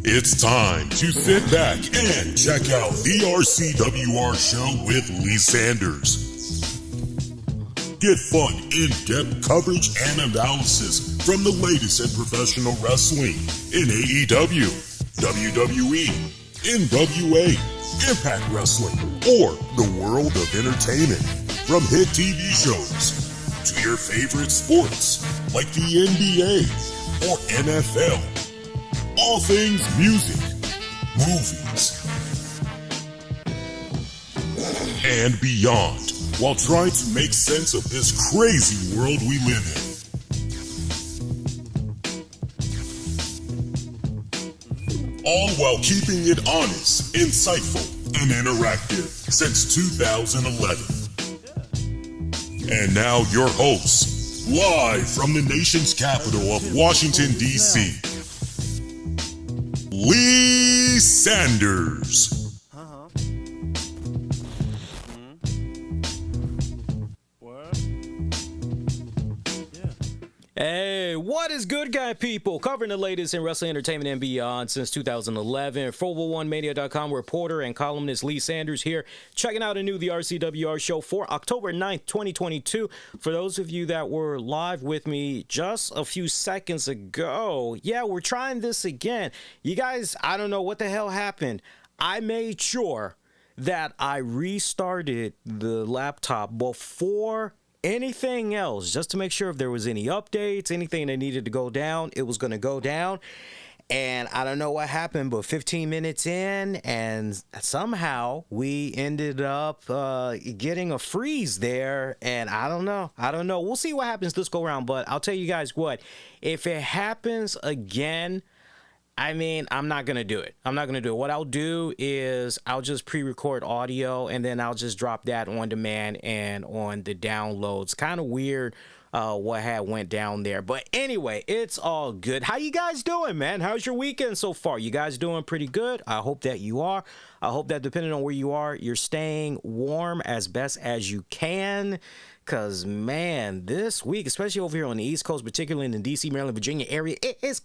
It's time to sit back and check out the RCWR show with Lee Sanders. Get fun, in-depth coverage and analysis from the latest in professional wrestling in AEW, WWE, NWA, Impact Wrestling, or the world of entertainment. From hit TV shows to your favorite sports like the NBA or NFL. All things music, movies, and beyond, while trying to make sense of this crazy world we live in. All while keeping it honest, insightful, and interactive since 2011. And now your hosts, live from the nation's capital of Washington, D.C., Lee Sanders. Hey, what is good, guy people? Covering the latest in wrestling, entertainment, and beyond since 2011. 401mania.com reporter and columnist Lee Sanders here, checking out a new The RCWR show for October 9th, 2022. For those of you that were live with me just a few seconds ago, yeah, we're trying this again. You guys, I don't know what the hell happened. I made sure that I restarted the laptop before anything else, just to make sure if there was any updates, anything that needed to go down, it was going to go down. And I don't know what happened, but 15 minutes in, and somehow we ended up getting a freeze there. And I don't know. We'll see what happens this go around. But I'll tell you guys what, if it happens again, I mean, I'm not going to do it. What I'll do is I'll just pre-record audio, and then I'll just drop that on demand and on the downloads. Kind of weird what had went down there. But anyway, it's all good. How you guys doing, man? How's your weekend so far? You guys doing pretty good? I hope that you are. I hope that depending on where you are, you're staying warm as best as you can. Because, man, this week, especially over here on the East Coast, particularly in the D.C., Maryland, Virginia area, it is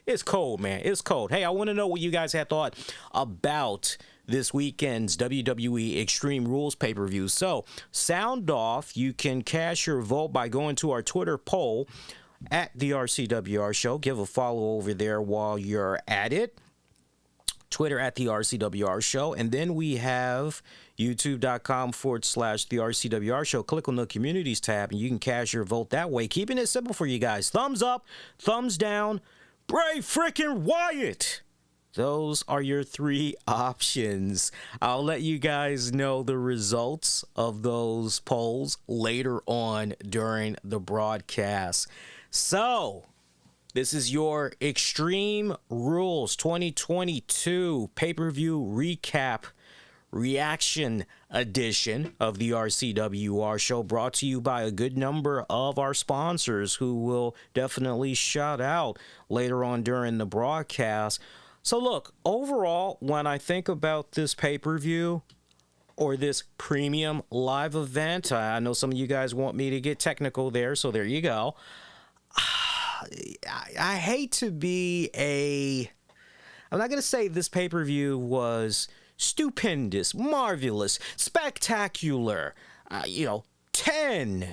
it's cold, man. It's cold. Hey, I want to know what you guys had thought about this weekend's WWE Extreme Rules pay-per-view. So, sound off. You can cast your vote by going to our Twitter poll at the RCWR Show. Give a follow over there while you're at it. Twitter at the RCWR Show. And then we have youtube.com/the RCWR Show. Click on the communities tab and you can cast your vote that way. Keeping it simple for you guys. Thumbs up, thumbs down, Bray freaking Wyatt. Those are your three options. I'll let you guys know the results of those polls later on during the broadcast. So, this is your Extreme Rules 2022 pay-per-view recap reaction edition of the RCWR Show, brought to you by a good number of our sponsors who will definitely shout out later on during the broadcast. So look, overall, when I think about this pay-per-view or this premium live event, I know some of you guys want me to get technical there, so there you go. I hate to be I'm not going to say this pay-per-view was stupendous, marvelous, spectacular, 10,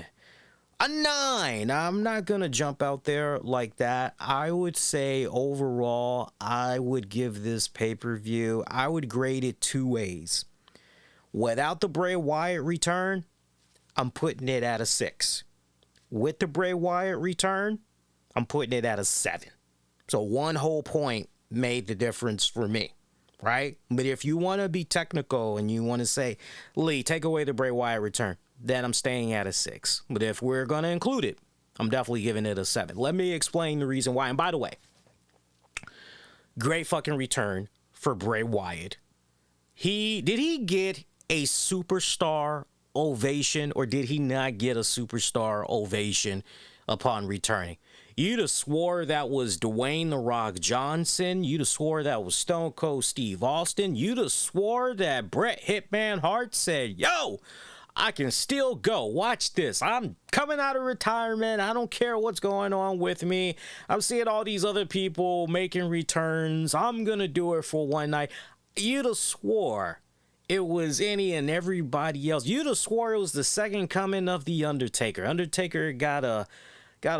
a 9. I'm not going to jump out there like that. I would say overall, I would give this pay-per-view, I would grade it 2 ways. Without the Bray Wyatt return, I'm putting it at a 6. With the Bray Wyatt return, I'm putting it at a 7. So 1 whole point made the difference for me, right? But if you want to be technical and you want to say, Lee, take away the Bray Wyatt return, then I'm staying at a 6. But if we're going to include it, I'm definitely giving it a 7. Let me explain the reason why. And by the way, great fucking return for Bray Wyatt. Did he get a superstar ovation, or did he not get a superstar ovation upon returning? You'd have swore that was Dwayne "The Rock" Johnson. You'd have swore that was Stone Cold Steve Austin. You'd have swore that Bret Hitman Hart said, yo, I can still go. Watch this. I'm coming out of retirement. I don't care what's going on with me. I'm seeing all these other people making returns. I'm going to do it for one night. You'd have swore it was any and everybody else. You'd have swore it was the second coming of The Undertaker. Undertaker got a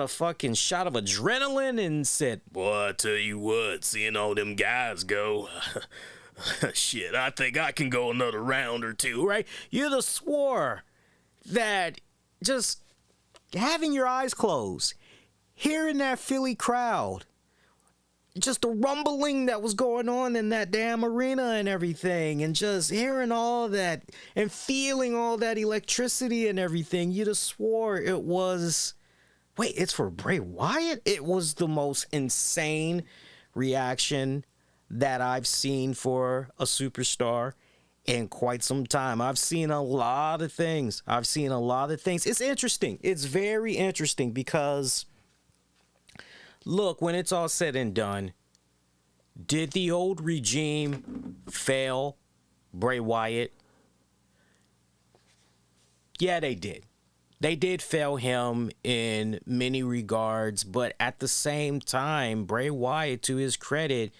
fucking shot of adrenaline and said, boy, I tell you what, seeing all them guys go, shit, I think I can go another round or two, right? You'd have swore that just having your eyes closed, hearing that Philly crowd, just the rumbling that was going on in that damn arena and everything, and just hearing all that and feeling all that electricity and everything, you'd have swore it was, wait, it's for Bray Wyatt? It was the most insane reaction that I've seen for a superstar in quite some time. I've seen a lot of things. It's interesting. It's very interesting because, look, when it's all said and done, did the old regime fail Bray Wyatt? Yeah, they did. They did fail him in many regards, but at the same time, Bray Wyatt, to his credit,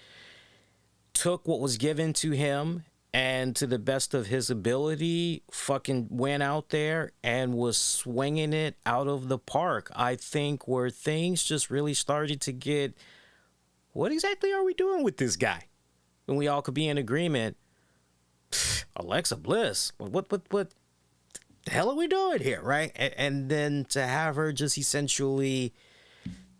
took what was given to him and to the best of his ability, fucking went out there and was swinging it out of the park. I think where things just really started to get, what exactly are we doing with this guy? And we all could be in agreement. Alexa Bliss, what the hell are we doing here, right? And then to have her just essentially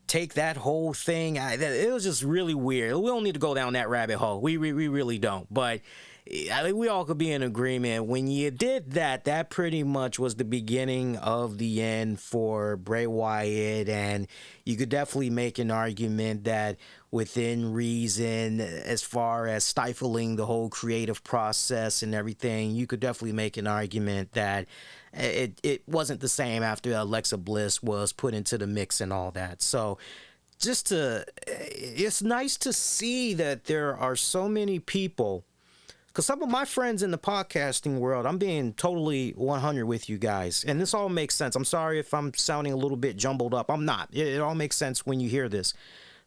take that whole thing, it was just really weird. We don't need to go down that rabbit hole. We really don't. But I think we all could be in agreement. When you did that, that pretty much was the beginning of the end for Bray Wyatt. And you could definitely make an argument that within reason, as far as stifling the whole creative process and everything, you could definitely make an argument that it wasn't the same after Alexa Bliss was put into the mix and all that. So it's nice to see that there are so many people. Because some of my friends in the podcasting world, I'm being totally 100 with you guys. And this all makes sense. I'm sorry if I'm sounding a little bit jumbled up. I'm not. It all makes sense when you hear this.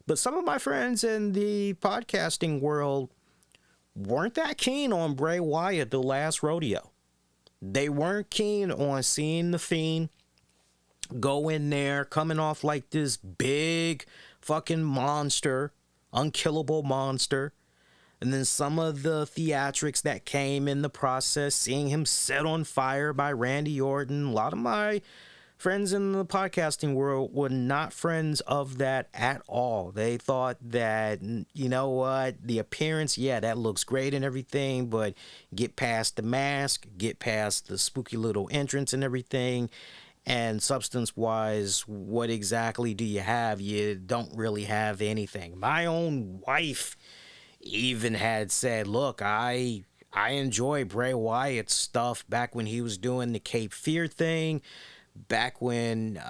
But some of my friends in the podcasting world weren't that keen on Bray Wyatt the last rodeo. They weren't keen on seeing The Fiend go in there, coming off like this big fucking monster, unkillable monster. And then some of the theatrics that came in the process, seeing him set on fire by Randy Orton. A lot of my friends in the podcasting world were not friends of that at all. They thought that, you know what, the appearance, yeah, that looks great and everything, but get past the mask, get past the spooky little entrance and everything. And substance-wise, what exactly do you have? You don't really have anything. My own wife even had said, look, I enjoy Bray Wyatt's stuff back when he was doing the Cape Fear thing, back when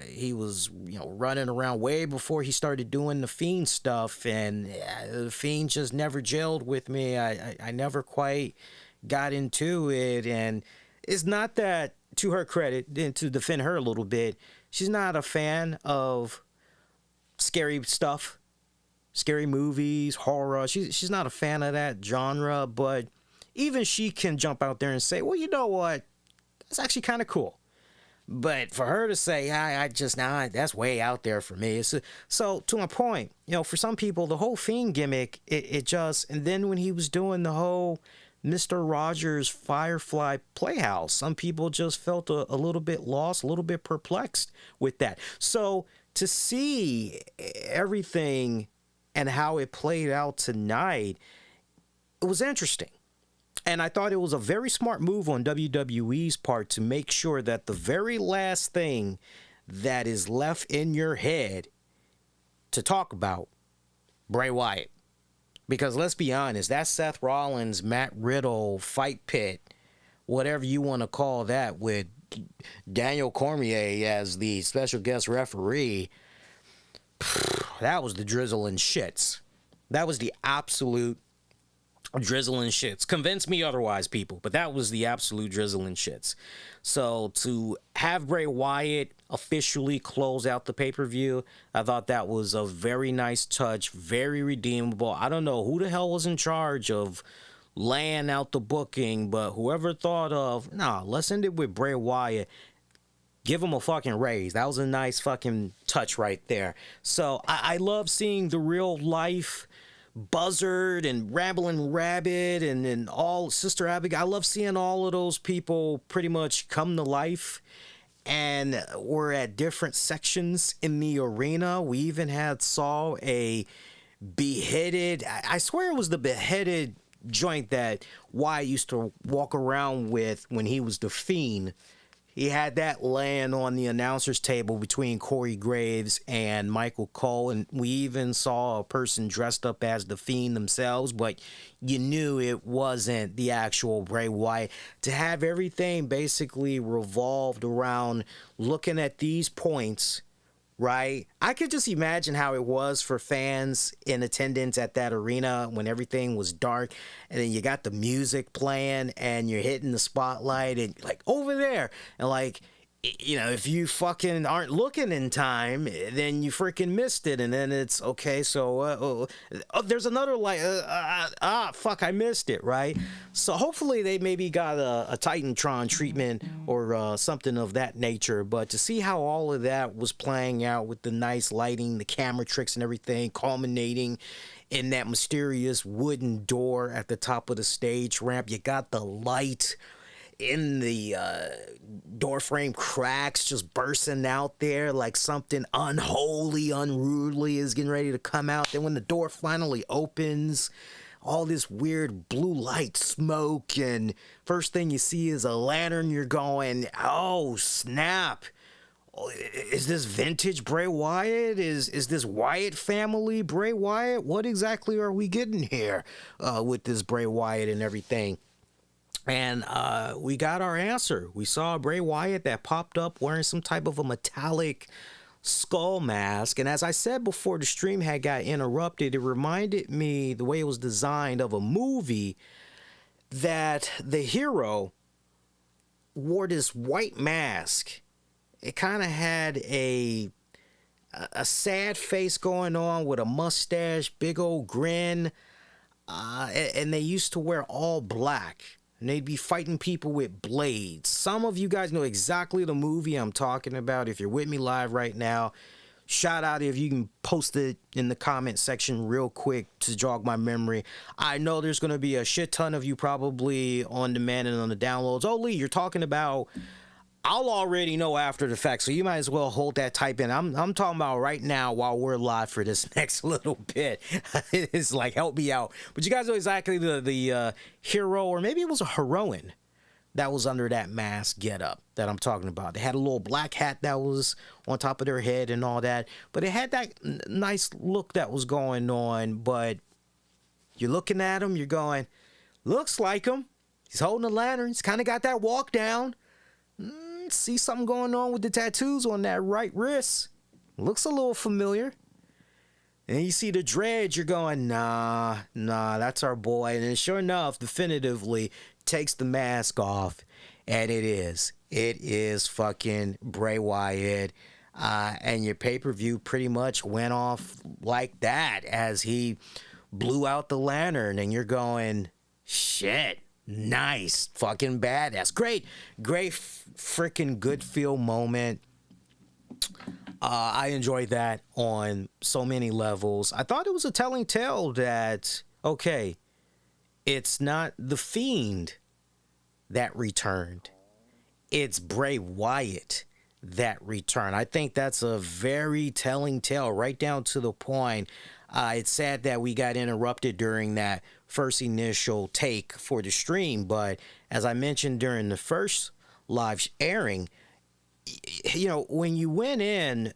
he was, running around way before he started doing the Fiend stuff, and the Fiend just never gelled with me. I never quite got into it, and it's not that, to her credit, and to defend her a little bit, she's not a fan of scary stuff. scary movies, horror. She's not a fan of that genre, but even she can jump out there and say, well, you know what? That's actually kind of cool. But for her to say, that's way out there for me. So to my point, for some people, the whole Fiend gimmick, and then when he was doing the whole Mr. Rogers Firefly Playhouse, some people just felt a little bit lost, a little bit perplexed with that. So to see everything and how it played out tonight, it was interesting. And I thought it was a very smart move on WWE's part to make sure that the very last thing that is left in your head to talk about, Bray Wyatt. Because let's be honest, that Seth Rollins, Matt Riddle fight pit, whatever you want to call that, with Daniel Cormier as the special guest referee, that was the drizzle and shits. That was the absolute drizzle and shits. Convince me otherwise, people, but that was the absolute drizzle and shits. So to have Bray Wyatt officially close out the pay-per-view, I thought that was a very nice touch, very redeemable. I don't know who the hell was in charge of laying out the booking, but whoever thought of, let's end it with Bray Wyatt, give him a fucking raise. That was a nice fucking touch right there. So I love seeing the real life Buzzard and Rambling Rabbit and all Sister Abigail. I love seeing all of those people pretty much come to life, and we're at different sections in the arena. We even saw a beheaded, I swear it was the beheaded joint that Wyatt used to walk around with when he was the Fiend. He had that laying on the announcer's table between Corey Graves and Michael Cole, and we even saw a person dressed up as the Fiend themselves, but you knew it wasn't the actual Bray Wyatt. To have everything basically revolved around looking at these points, right? I could just imagine how it was for fans in attendance at that arena when everything was dark, and then you got the music playing and you're hitting the spotlight and like over there, and like, if you fucking aren't looking in time, then you freaking missed it, and then it's okay. So there's another light. Fuck, I missed it, right? So hopefully they maybe got a Titantron treatment or something of that nature. But to see how all of that was playing out with the nice lighting, the camera tricks, and everything, culminating in that mysterious wooden door at the top of the stage ramp, you got the light in the door frame cracks just bursting out there like something unholy, unruly is getting ready to come out. Then when the door finally opens, all this weird blue light smoke, and first thing you see is a lantern. You're going, oh snap, is this vintage Bray Wyatt? Is this Wyatt family Bray Wyatt? What exactly are we getting here with this Bray Wyatt and everything? And we got our answer. We saw Bray Wyatt that popped up wearing some type of a metallic skull mask. And as I said before the stream had got interrupted, it reminded me, the way it was designed, of a movie that the hero wore this white mask. It kind of had a sad face going on with a mustache, big old grin. And they used to wear all black. And they'd be fighting people with blades. Some of you guys know exactly the movie I'm talking about. If you're with me live right now, shout out if you can post it in the comment section real quick to jog my memory. I know there's going to be a shit ton of you probably on demand and on the downloads. Oh, Lee, you're talking about... I'll already know after the fact, so you might as well hold that type in. I'm talking about right now while we're live for this next little bit. It's like, help me out. But you guys know exactly the hero, or maybe it was a heroine, that was under that mask getup that I'm talking about. They had a little black hat that was on top of their head and all that, but it had that nice look that was going on. But you're looking at him, you're going, looks like him. He's holding a lantern. He's kind of got that walk down. See something going on with the tattoos on that right wrist. Looks a little familiar. And you see the dreads, you're going, nah, that's our boy. And then sure enough, definitively takes the mask off. And it is fucking Bray Wyatt. And your pay-per-view pretty much went off like that as he blew out the lantern, and you're going, shit, nice, fucking badass. Great freaking good feel moment. I enjoyed that on so many levels. I thought it was a telling tale that, okay, it's not The Fiend that returned. It's Bray Wyatt that returned. I think that's a very telling tale, right down to the point. It's sad that we got interrupted during that first initial take for the stream, but as I mentioned during the first live airing, you know, when you went in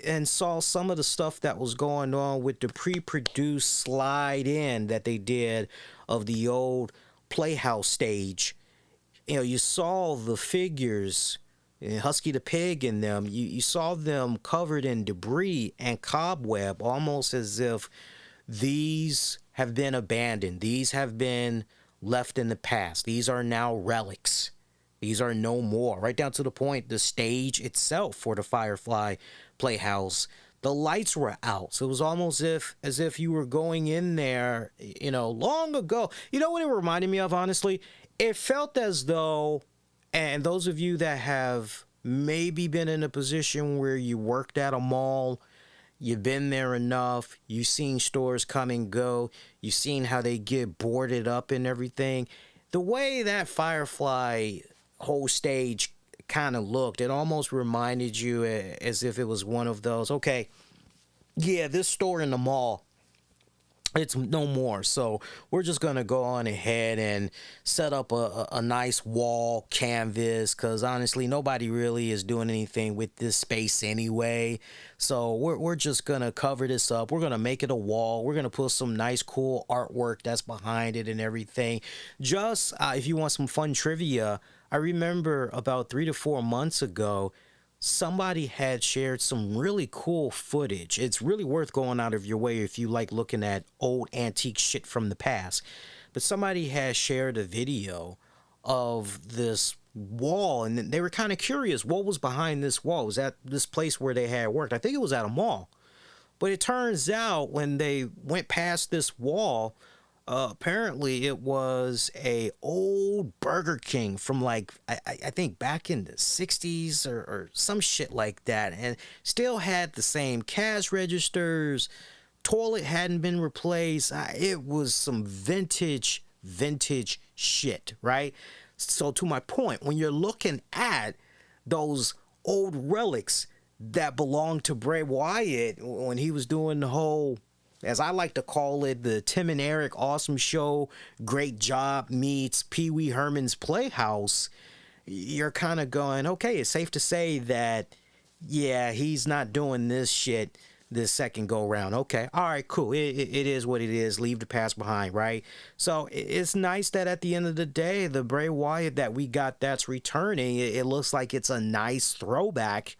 and saw some of the stuff that was going on with the pre-produced slide in that they did of the old Playhouse stage, you know, you saw the figures, Husky the Pig in them, you saw them covered in debris and cobweb, almost as if these have been abandoned. These have been left in the past. These are now relics. These are no more. Right down to the point, the stage itself for the Firefly Playhouse, the lights were out. So it was almost as if you were going in there, you know, long ago. You know what it reminded me of, honestly? It felt as though, and those of you that have maybe been in a position where you worked at a mall, you've been there enough, you've seen stores come and go, you've seen how they get boarded up and everything. The way that Firefly whole stage kind of looked, it almost reminded you as if it was one of those, okay, yeah, this store in the mall, it's no more, so we're just gonna go on ahead and set up a nice wall canvas, because honestly nobody really is doing anything with this space anyway, so we're just gonna cover this up. We're gonna make it a wall. We're gonna put some nice cool artwork that's behind it and everything. Just if you want some fun trivia, I remember about 3 to 4 months ago, somebody had shared some really cool footage. It's really worth going out of your way if you like looking at old antique shit from the past. But somebody had shared a video of this wall, and they were kind of curious what was behind this wall. Was that this place where they had worked? I think it was at a mall. But it turns out when they went past this wall, apparently it was a old Burger King from like I think back in the 60s or some shit like that, and still had the same cash registers. Toilet hadn't been replaced. It was some vintage shit, right? So to my point, when you're looking at those old relics that belonged to Bray Wyatt when he was doing the whole, as I like to call it, the Tim and Eric Awesome Show, Great Job meets Pee Wee Herman's Playhouse, you're kind of going, okay, it's safe to say that, yeah, he's not doing this shit this second go round. Okay, all right, cool. It is what it is. Leave the past behind, right? So it's nice that at the end of the day, the Bray Wyatt that we got that's returning, it looks like it's a nice throwback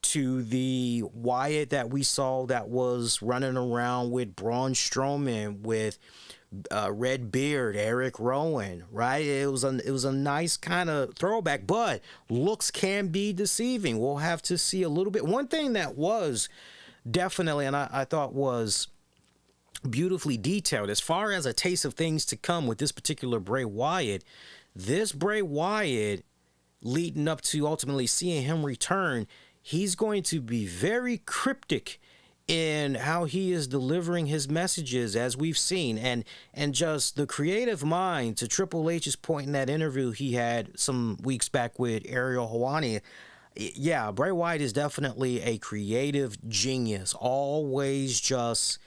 to the Wyatt that we saw that was running around with Braun Strowman, with Red Beard, Eric Rowan, right? It was a nice kind of throwback, but looks can be deceiving. We'll have to see a little bit. One thing that was definitely, and I thought was beautifully detailed, as far as a taste of things to come with this particular Bray Wyatt, this Bray Wyatt leading up to ultimately seeing him return, he's going to be very cryptic in how he is delivering his messages, as we've seen, and just the creative mind, to Triple H's point in that interview he had some weeks back with Ariel Helwani. Yeah, Bray Wyatt is definitely a creative genius, always, just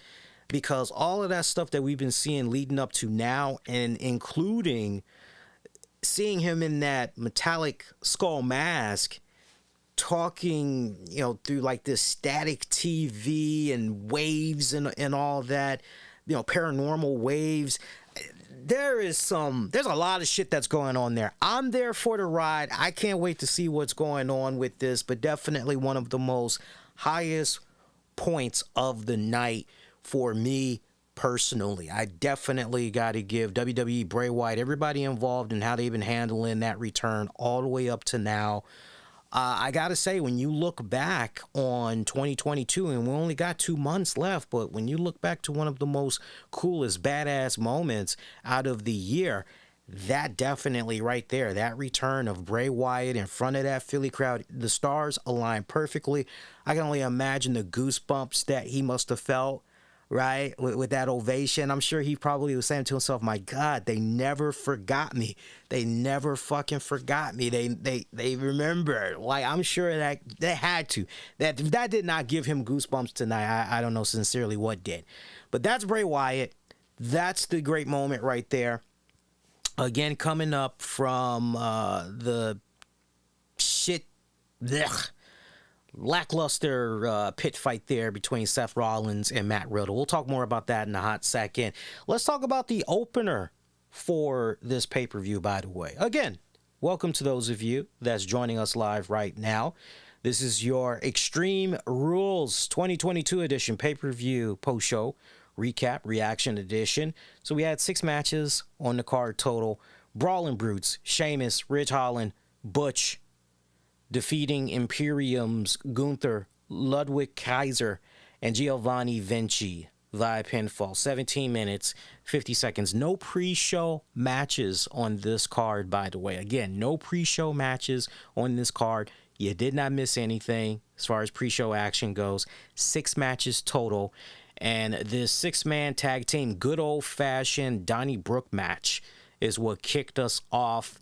because all of that stuff that we've been seeing leading up to now, and including seeing him in that metallic skull mask, talking, you know, through like this static TV and waves and all that, you know, paranormal waves. There's a lot of shit that's going on there. I'm there for the ride. I can't wait to see what's going on with this, but definitely one of the most highest points of the night for me personally. I definitely got to give WWE, Bray Wyatt, everybody involved in how they've been handling that return all the way up to now, I got to say, when you look back on 2022, and we only got 2 months left, but when you look back to one of the most coolest, badass moments out of the year, that definitely right there, that return of Bray Wyatt in front of that Philly crowd, the stars aligned perfectly. I can only imagine the goosebumps that he must have felt, right, with that ovation. I'm sure he probably was saying to himself, my God, they never forgot me. They never fucking forgot me. They remember. Like, I'm sure that they had to. That did not give him goosebumps tonight. I don't know sincerely what did. But that's Bray Wyatt. That's the great moment right there. Again, coming up from the shit, lackluster pit fight there between Seth Rollins and Matt Riddle. We'll talk more about that in a hot second. Let's talk about the opener for this pay-per-view, by the way. Again, welcome to those of you that's joining us live right now. This is your Extreme Rules 2022 edition pay-per-view post-show recap, reaction edition. So we had 6 matches on the card total. Brawling Brutes, Sheamus, Ridge Holland, Butch, defeating Imperium's Gunther, Ludwig Kaiser, and Giovanni Vinci via pinfall. 17 minutes, 50 seconds. No pre-show matches on this card, by the way. Again, no pre-show matches on this card. You did not miss anything as far as pre-show action goes. 6 matches total. And this 6-man tag team, good old-fashioned Donnybrook match is what kicked us off.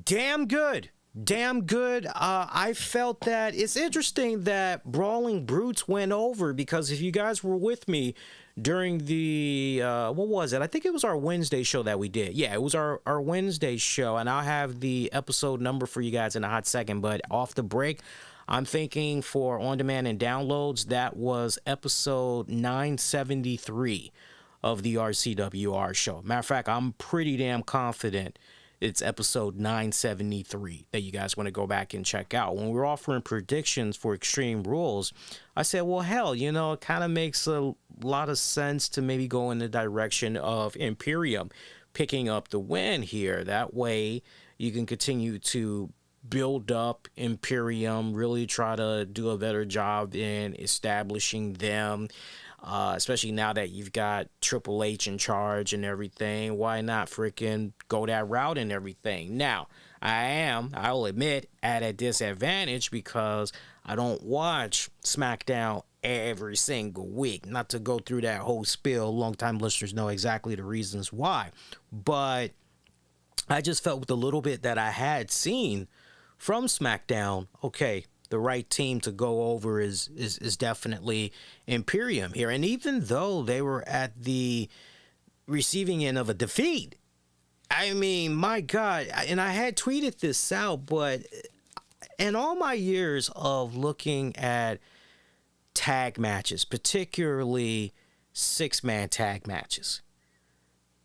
Damn good. Damn good. I felt that it's interesting that Brawling Brutes went over, because if you guys were with me during the, what was it? I think it was our Wednesday show that we did. Yeah, it was our Wednesday show, and I'll have the episode number for you guys in a hot second, but off the break, I'm thinking for on-demand and downloads, that was episode 973 of the RCWR show. Matter of fact, I'm pretty damn confident it's episode 973 that you guys want to go back and check out. When we were offering predictions for Extreme Rules, I said, well, hell, you know, it kind of makes a lot of sense to maybe go in the direction of Imperium picking up the win here. That way you can continue to build up Imperium, really try to do a better job in establishing them, especially now that you've got Triple H in charge and everything. Why not freaking go that route and everything? Now, I'll admit, at a disadvantage because I don't watch SmackDown every single week. Not to go through that whole spiel, longtime listeners know exactly the reasons why, but I just felt with a little bit that I had seen from SmackDown, okay, the right team to go over is definitely Imperium here. And even though they were at the receiving end of a defeat, I mean, my God, and I had tweeted this out, but in all my years of looking at tag matches, particularly 6-man tag matches,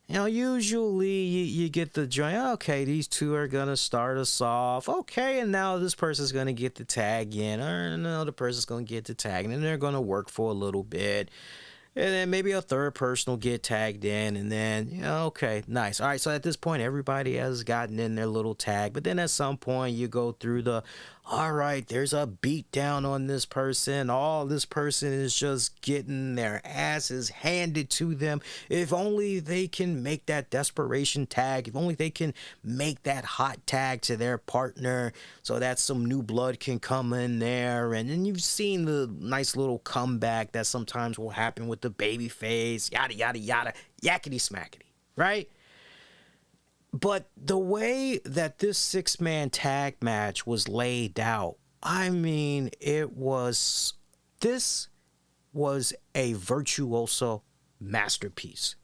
you know, usually you get the joint, okay, these two are going to start us off. Okay, and now this person's going to get the tag in. Or another person's going to get the tag, and then they're going to work for a little bit. And then maybe a third person will get tagged in, and then, you know, okay, nice. All right, so at this point, everybody has gotten in their little tag. But then at some point, you go through the, all right, there's a beat down on this person. All this person is just getting their asses handed to them. If only they can make that desperation tag. If only they can make that hot tag to their partner so that some new blood can come in there. And then you've seen the nice little comeback that sometimes will happen with the baby face, yada, yada, yada, yakety smackety, right? But the way that this 6-man tag match was laid out, I mean, this was a virtuoso masterpiece.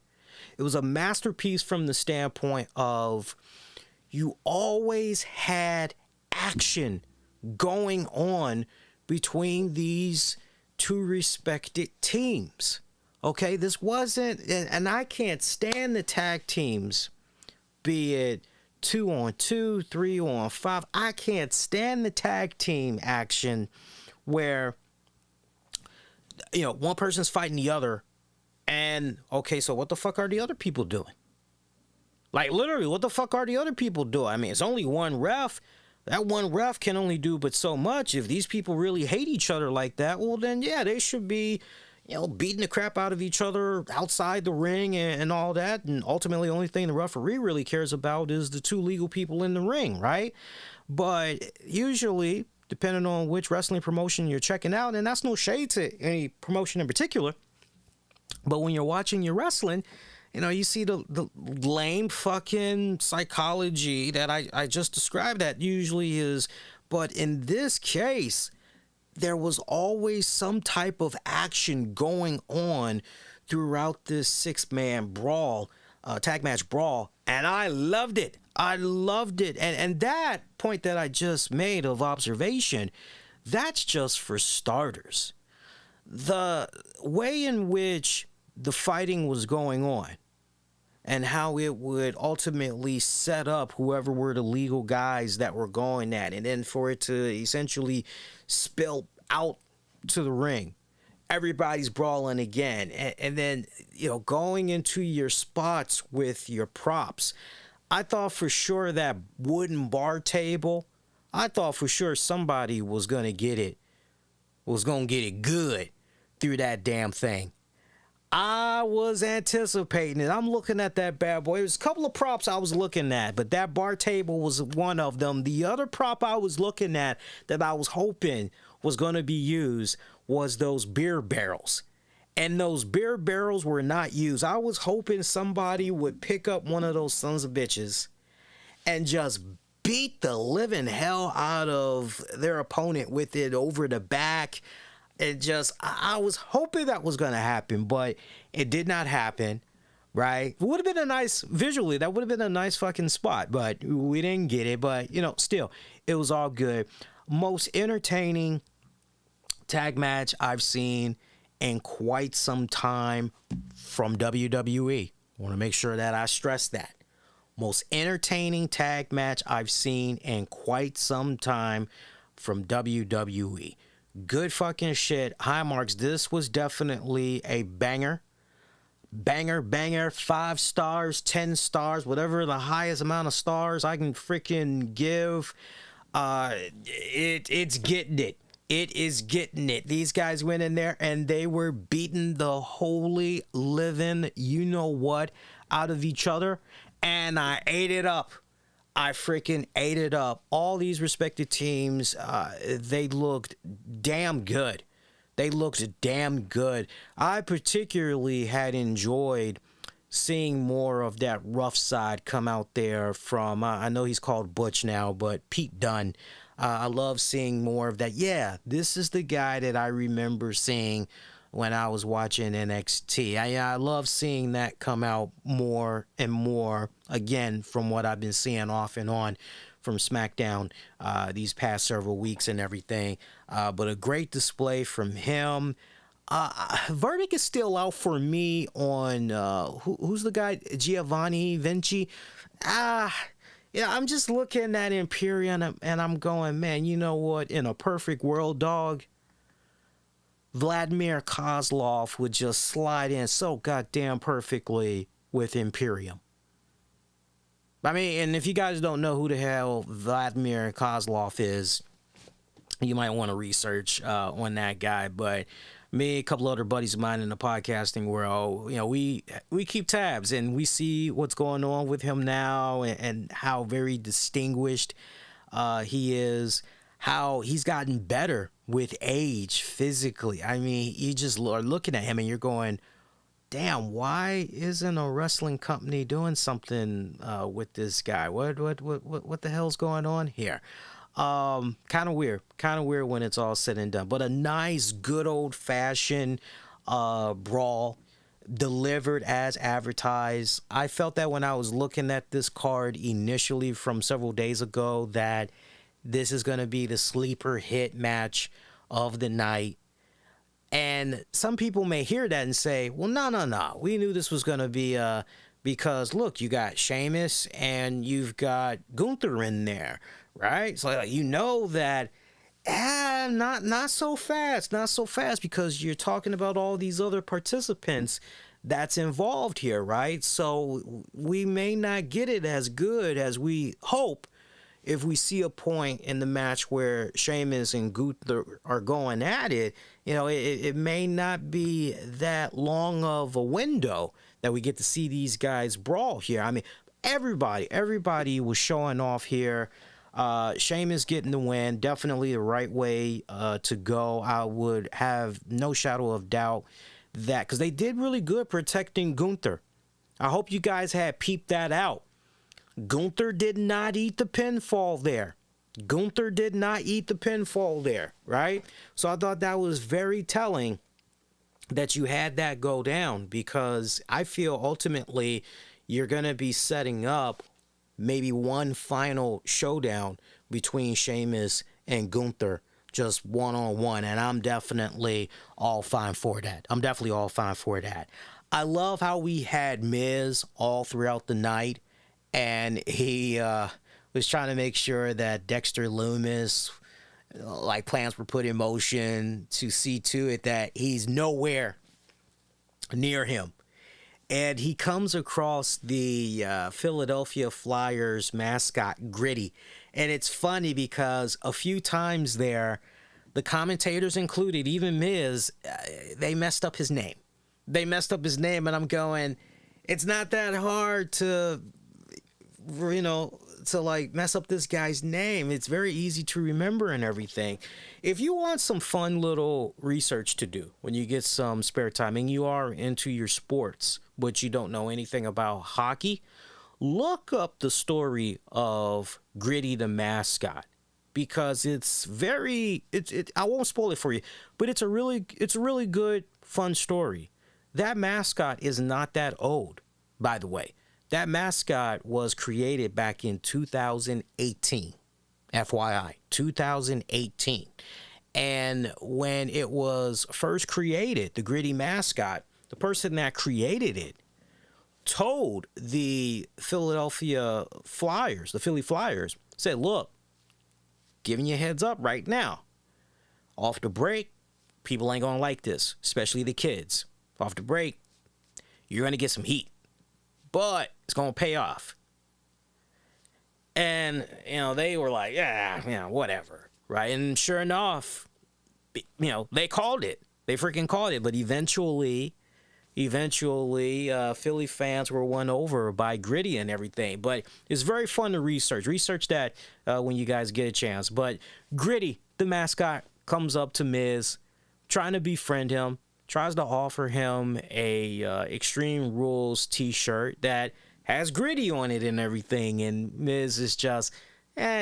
It was a masterpiece from the standpoint of you always had action going on between these two respected teams. Okay, this wasn't, and I can't stand the tag teams, be it 2-on-2, 3-on-5. I can't stand the tag team action where, you know, one person's fighting the other, and okay, so what the fuck are the other people doing? Like, literally, what the fuck are the other people doing? I mean, it's only one ref, that one ref can only do but so much. If these people really hate each other like that, well, then, yeah, they should be, beating the crap out of each other outside the ring and all that. And ultimately, the only thing the referee really cares about is the two legal people in the ring, right? But usually, depending on which wrestling promotion you're checking out, and that's no shade to any promotion in particular, but when you're watching your wrestling, you see the lame fucking psychology that I just described that usually is. But in this case, there was always some type of action going on throughout this 6-man brawl, tag match brawl. And I loved it. I loved it. And that point that I just made of observation, that's just for starters. The way in which the fighting was going on and how it would ultimately set up whoever were the legal guys that were going at, and then for it to essentially spill out to the ring. Everybody's brawling again. And then, going into your spots with your props. I thought for sure that wooden bar table, I thought for sure somebody was going to get it good through that damn thing. I was anticipating it. I'm looking at that bad boy. There's a couple of props I was looking at, but that bar table was one of them. The other prop I was looking at that I was hoping was going to be used was those beer barrels. And those beer barrels were not used. I was hoping somebody would pick up one of those sons of bitches and just beat the living hell out of their opponent with it over the back. I was hoping that was going to happen, but it did not happen, right? It would have been a nice, visually, that would have been a nice fucking spot, but we didn't get it. But, still, it was all good. Most entertaining tag match I've seen in quite some time from WWE. I want to make sure that I stress that. Most entertaining tag match I've seen in quite some time from WWE. Good fucking shit. High marks. This was definitely a banger. Banger. 5 stars, 10 stars, whatever the highest amount of stars I can freaking give. It's getting it. It is getting it. These guys went in there and they were beating the holy living you-know-what out of each other. And I ate it up. I freaking ate it up. All these respected teams, they looked damn good. They looked damn good. I particularly had enjoyed seeing more of that rough side come out there from, I know he's called Butch now, but Pete Dunne. I love seeing more of that. Yeah, this is the guy that I remember seeing when I was watching NXT. I love seeing that come out more and more, again, from what I've been seeing off and on from SmackDown these past several weeks and everything. But a great display from him. Verdict is still out for me on, who's the guy? Giovanni Vinci? Yeah, I'm just looking at Imperium and I'm going, man, you know what? In a perfect world, dog, Vladimir Kozlov would just slide in so goddamn perfectly with Imperium. I mean, and if you guys don't know who the hell Vladimir Kozlov is, you might want to research on that guy. But me, a couple other buddies of mine in the podcasting world, we keep tabs and we see what's going on with him now and how very distinguished he is, how he's gotten better with age physically. I mean, you just are looking at him and you're going, damn, why isn't a wrestling company doing something with this guy? What the hell's going on here? Kind of weird when it's all said and done, but a nice, good old-fashioned brawl delivered as advertised. I felt that when I was looking at this card initially from several days ago, that this is going to be the sleeper hit match of the night. And some people may hear that and say, well, no. We knew this was going to be because, look, you got Sheamus and you've got Gunther in there, right? So that, not so fast, because you're talking about all these other participants that's involved here, right? So we may not get it as good as we hope, if we see a point in the match where Sheamus and Gunther are going at it, it may not be that long of a window that we get to see these guys brawl here. I mean, everybody was showing off here. Sheamus getting the win, definitely the right way to go. I would have no shadow of doubt that, because they did really good protecting Gunther. I hope you guys had peeped that out. Gunther did not eat the pinfall there. Right? So I thought that was very telling that you had that go down, because I feel ultimately you're going to be setting up maybe one final showdown between Sheamus and Gunther, just one-on-one, and I'm definitely all fine for that. I love how we had Miz all throughout the night, and he was trying to make sure that Dexter Lumis, plans were put in motion to see to it that he's nowhere near him. And he comes across the Philadelphia Flyers mascot, Gritty. And it's funny because a few times there, the commentators included, even Miz, they messed up his name. And I'm going, it's not that hard to mess up this guy's name. It's very easy to remember and everything. If you want some fun little research to do when you get some spare time and you are into your sports, but you don't know anything about hockey, look up the story of Gritty the mascot, because it's very, I won't spoil it for you, but it's a really good, fun story. That mascot is not that old, by the way. That mascot was created back in 2018. FYI, 2018. And when it was first created, the Gritty mascot, the person that created it told the Philadelphia Flyers, the Philly Flyers, said, look, giving you a heads up right now. Off the break, people ain't going to like this, especially the kids. Off the break, you're going to get some heat. But it's going to pay off. And, they were like, yeah, whatever, right? And sure enough, they called it. They freaking called it. But eventually, Philly fans were won over by Gritty and everything. But it's very fun to research. Research that when you guys get a chance. But Gritty, the mascot, comes up to Miz, trying to befriend him. Tries to offer him a Extreme Rules t-shirt that has Gritty on it and everything. And Miz is just,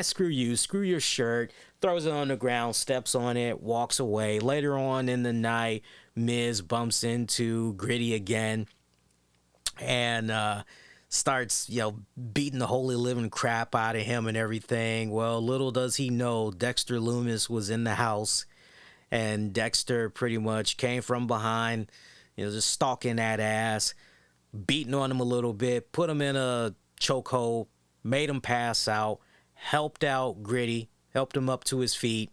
screw you, screw your shirt. Throws it on the ground, steps on it, walks away. Later on in the night, Miz bumps into Gritty again and starts, beating the holy living crap out of him and everything. Well, little does he know, Dexter Lumis was in the house. And Dexter pretty much came from behind, just stalking that ass, beating on him a little bit, put him in a chokehold, made him pass out, helped out Gritty, helped him up to his feet.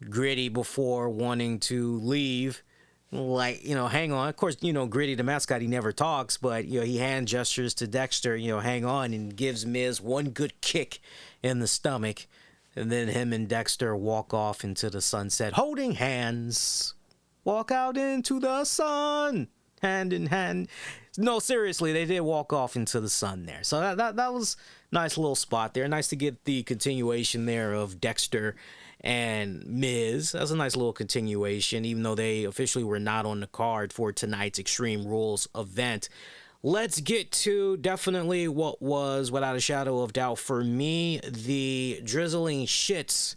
Gritty, before wanting to leave, hang on. Of course, Gritty, the mascot, he never talks, but, he hand gestures to Dexter, hang on, and gives Miz one good kick in the stomach. And then him and Dexter walk off into the sunset, holding hands. Walk out into the sun, hand in hand. No, seriously, they did walk off into the sun there. So that was a nice little spot there. Nice to get the continuation there of Dexter and Miz. That was a nice little continuation, even though they officially were not on the card for tonight's Extreme Rules event. Let's get to definitely what was, without a shadow of doubt, for me, the drizzling shits.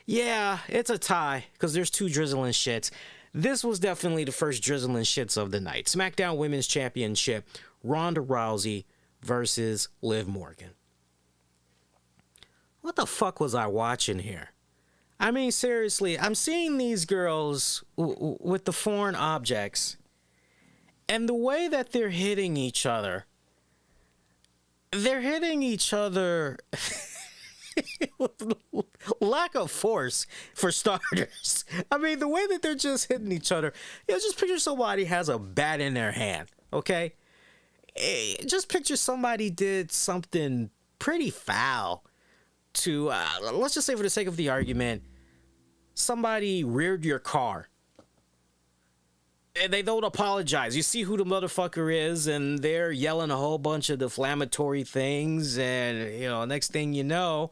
Yeah, it's a tie, because there's two drizzling shits. This was definitely the first drizzling shits of the night. SmackDown Women's Championship, Ronda Rousey versus Liv Morgan. What the fuck was I watching here? I mean, seriously, I'm seeing these girls with the foreign objects, and the way that they're hitting each other with lack of force, for starters. I mean, the way that they're just hitting each other, just picture somebody has a bat in their hand, okay? just picture somebody did something pretty foul to, let's just say for the sake of the argument, somebody reared your car. And they don't apologize. You see who the motherfucker is, and they're yelling a whole bunch of defamatory things, and, next thing you know,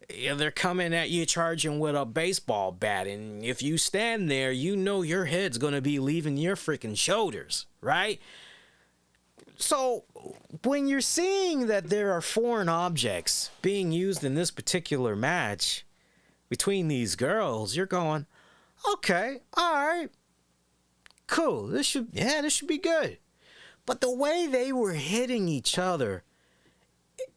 they're coming at you charging with a baseball bat, and if you stand there, your head's gonna be leaving your freaking shoulders, right? So when you're seeing that there are foreign objects being used in this particular match between these girls, you're going, okay, all right, cool, this should be good. But the way they were hitting each other,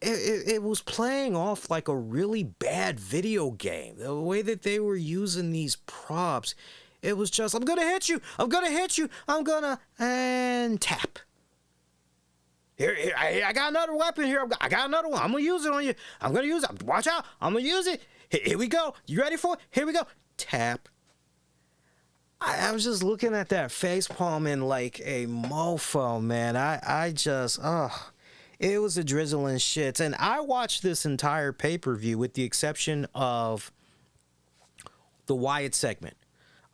it was playing off like a really bad video game. The way that they were using these props, it was just, I'm gonna hit you, and tap. Here, I got another weapon here. I got another one. I'm gonna use it on you. I'm gonna use it. Watch out. I'm gonna use it. Here we go. You ready for it? Here we go. Tap. I was just looking at that face palming like a mofo, man. I just, it was a drizzling shit. And I watched this entire pay-per-view with the exception of the Wyatt segment.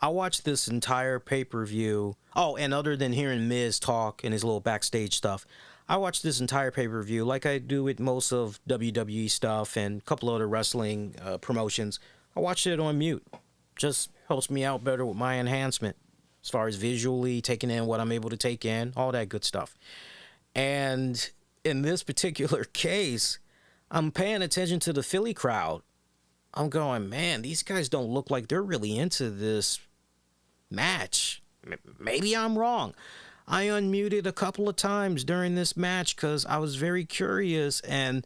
I watched this entire pay-per-view. Oh, and other than hearing Miz talk and his little backstage stuff, I watched this entire pay-per-view like I do with most of WWE stuff and a couple other wrestling promotions. I watched it on mute. Just helps me out better with my enhancement as far as visually taking in what I'm able to take in, all that good stuff. And in this particular case, I'm paying attention to the Philly crowd. I'm going, man, these guys don't look like they're really into this match. Maybe I'm wrong. I unmuted a couple of times during this match because I was very curious, and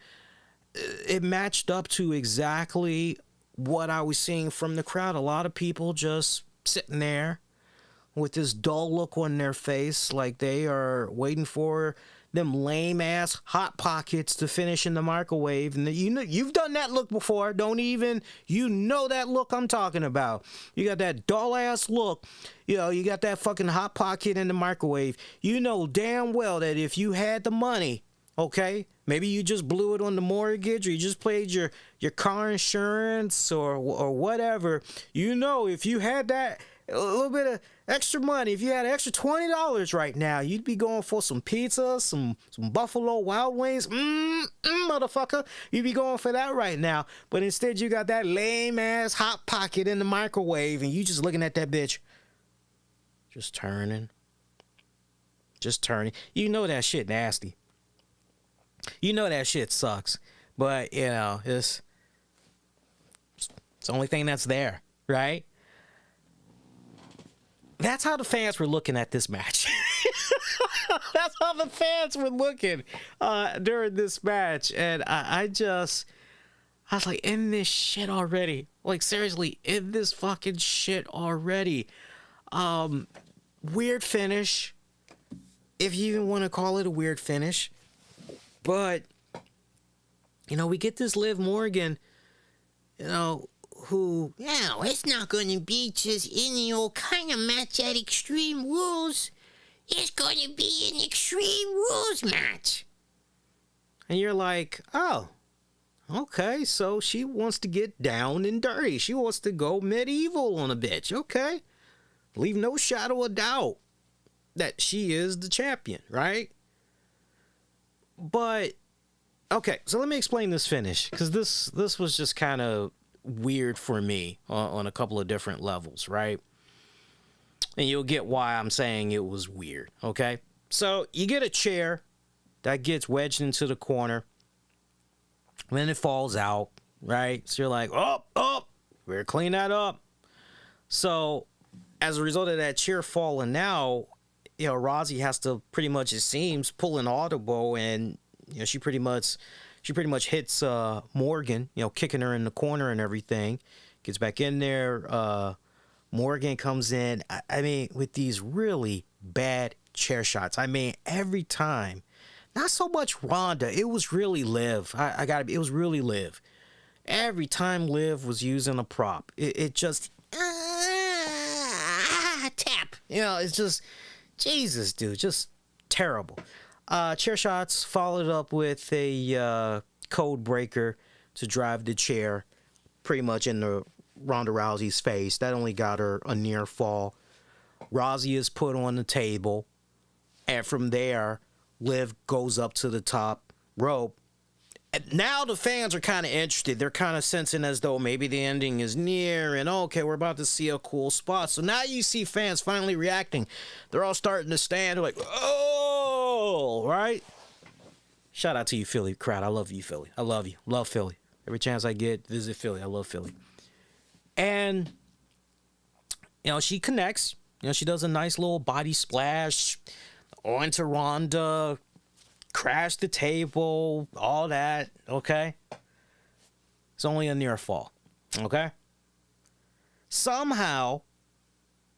it matched up to exactly what I was seeing from the crowd. A lot of people just sitting there with this dull look on their face, like they are waiting for them lame ass hot pockets to finish in the microwave. And you've done that look before. That look I'm talking about. You got that dull ass look. You got that fucking hot pocket in the microwave. You know damn well that if you had the money, okay, maybe you just blew it on the mortgage, or you just paid your car insurance or whatever. If you had that a little bit of extra money, if you had an extra $20 right now, you'd be going for some pizza, some Buffalo Wild Wings, motherfucker. You'd be going for that right now. But instead, you got that lame ass hot pocket in the microwave, and you just looking at that bitch, just turning. You know that shit nasty. You know that shit sucks. But it's the only thing that's there, right? That's how the fans were looking at this match. That's how the fans were looking during this match. And I was like, in this shit already. Like, seriously, in this fucking shit already. Weird finish, if you even want to call it a weird finish. But, we get this Liv Morgan, who, it's not going to be just any old kind of match at Extreme Rules. It's going to be an Extreme Rules match. And you're like, oh, okay, so she wants to get down and dirty. She wants to go medieval on a bitch. Okay. Leave no shadow of doubt that she is the champion, right? But, okay, so let me explain this finish, because this was just kind of weird for me on a couple of different levels, right? And you'll get why I'm saying it was weird, okay? So you get a chair that gets wedged into the corner, and then it falls out, right? So you're like, oh, we're clean that up. So as a result of that chair falling out, Rousey has to pretty much, it seems, pull an audible, and she pretty much hits Morgan, kicking her in the corner and everything. Gets back in there. Morgan comes in. I mean, with these really bad chair shots. I mean, every time. Not so much Ronda. It was really Liv. It was really Liv. Every time Liv was using a prop, it just tap. It's just, Jesus, dude, just terrible. Chair shots followed up with a code breaker to drive the chair pretty much into Ronda Rousey's face. That only got her a near fall. Rousey is put on the table, and from there, Liv goes up to the top rope. And now the fans are kind of interested. They're kind of sensing as though maybe the ending is near, and okay, we're about to see a cool spot. So now you see fans finally reacting. They're all starting to stand. They're like, oh, right? Shout out to you, Philly crowd. I love you, Philly. I love you. Love Philly. Every chance I get, visit Philly. I love Philly. And, you know, she connects. You know, she does a nice little body splash onto Ronda, crash the table, all that, okay? It's only a near fall, okay? Somehow,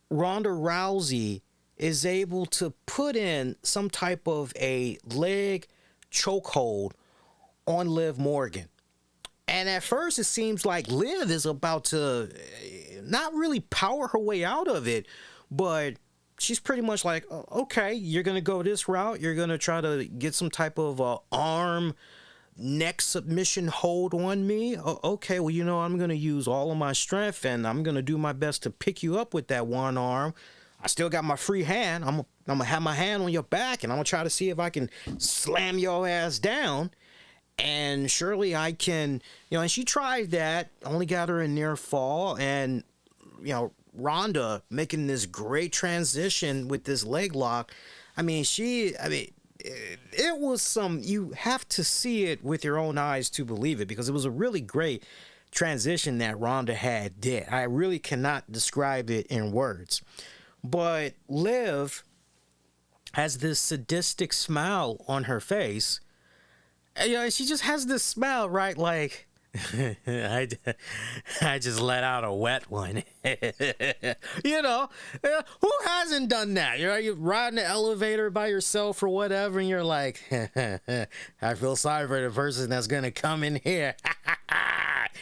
Ronda Rousey is able to put in some type of a leg chokehold on Liv Morgan. And at first, it seems like Liv is about to not really power her way out of it, but she's pretty much like, okay, you're going to go this route. You're going to try to get some type of arm, neck submission hold on me. Okay, well, you know, I'm going to use all of my strength, and I'm going to do my best to pick you up with that one arm. I still got my free hand. I'm going to have my hand on your back, and I'm going to try to see if I can slam your ass down. And surely I can, you know, and she tried that, only got her a near fall, and, you know, Ronda making this great transition with this leg lock. I mean, it was some, you have to see it with your own eyes to believe it, because it was a really great transition that Ronda did. I really cannot describe it in words. But Liv has this sadistic smile on her face. You know, she just has this smile, right? Like, I just let out a wet one. You know, who hasn't done that? You're riding the elevator by yourself or whatever, and you're like, I feel sorry for the person that's going to come in here.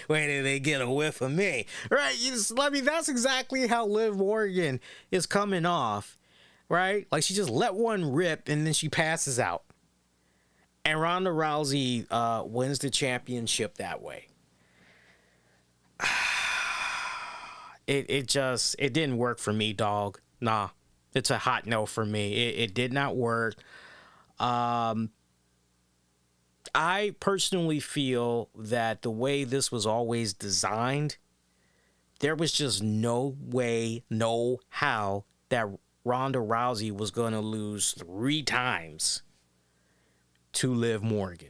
Wait till they get a whiff of me. Right? I mean, that's exactly how Liv Morgan is coming off, right? Like, she just let one rip, and then she passes out. And Ronda Rousey wins the championship that way. It didn't work for me, dog. Nah, it's a hot no for me. It did not work. I personally feel that the way this was always designed, there was just no way, no how that Ronda Rousey was going to lose 3 times to Liv Morgan.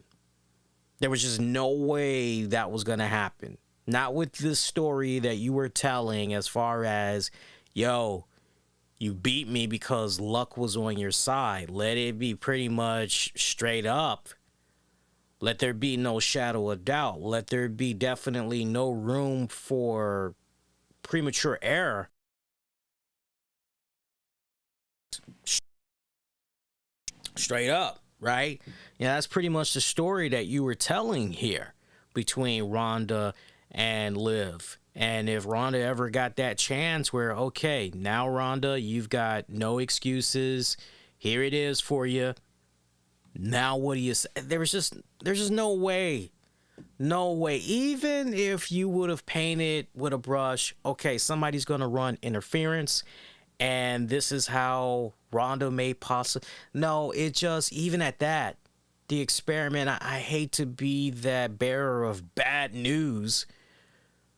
There was just no way that was going to happen. Not with this story that you were telling as far as, yo, you beat me because luck was on your side. Let it be pretty much straight up. Let there be no shadow of doubt. Let there be definitely no room for premature error. Straight up. Right? Yeah, that's pretty much the story that you were telling here between Ronda and Liv. And if Ronda ever got that chance where, okay, now Ronda, you've got no excuses. Here it is for you. Now what do you say? There's just no way. No way. Even if you would have painted with a brush, okay, somebody's going to run interference, and this is how Ronda may possibly... No, it just, even at that, the experiment, I hate to be that bearer of bad news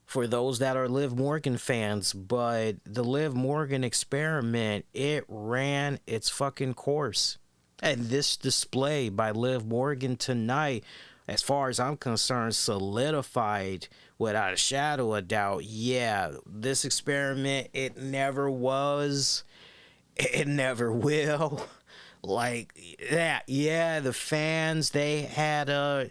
for those that are Liv Morgan fans, but the Liv Morgan experiment, it ran its fucking course. And this display by Liv Morgan tonight, as far as I'm concerned, solidified without a shadow of doubt. Yeah, this experiment, it never was. It never will. Like that. Yeah, the fans, they had a...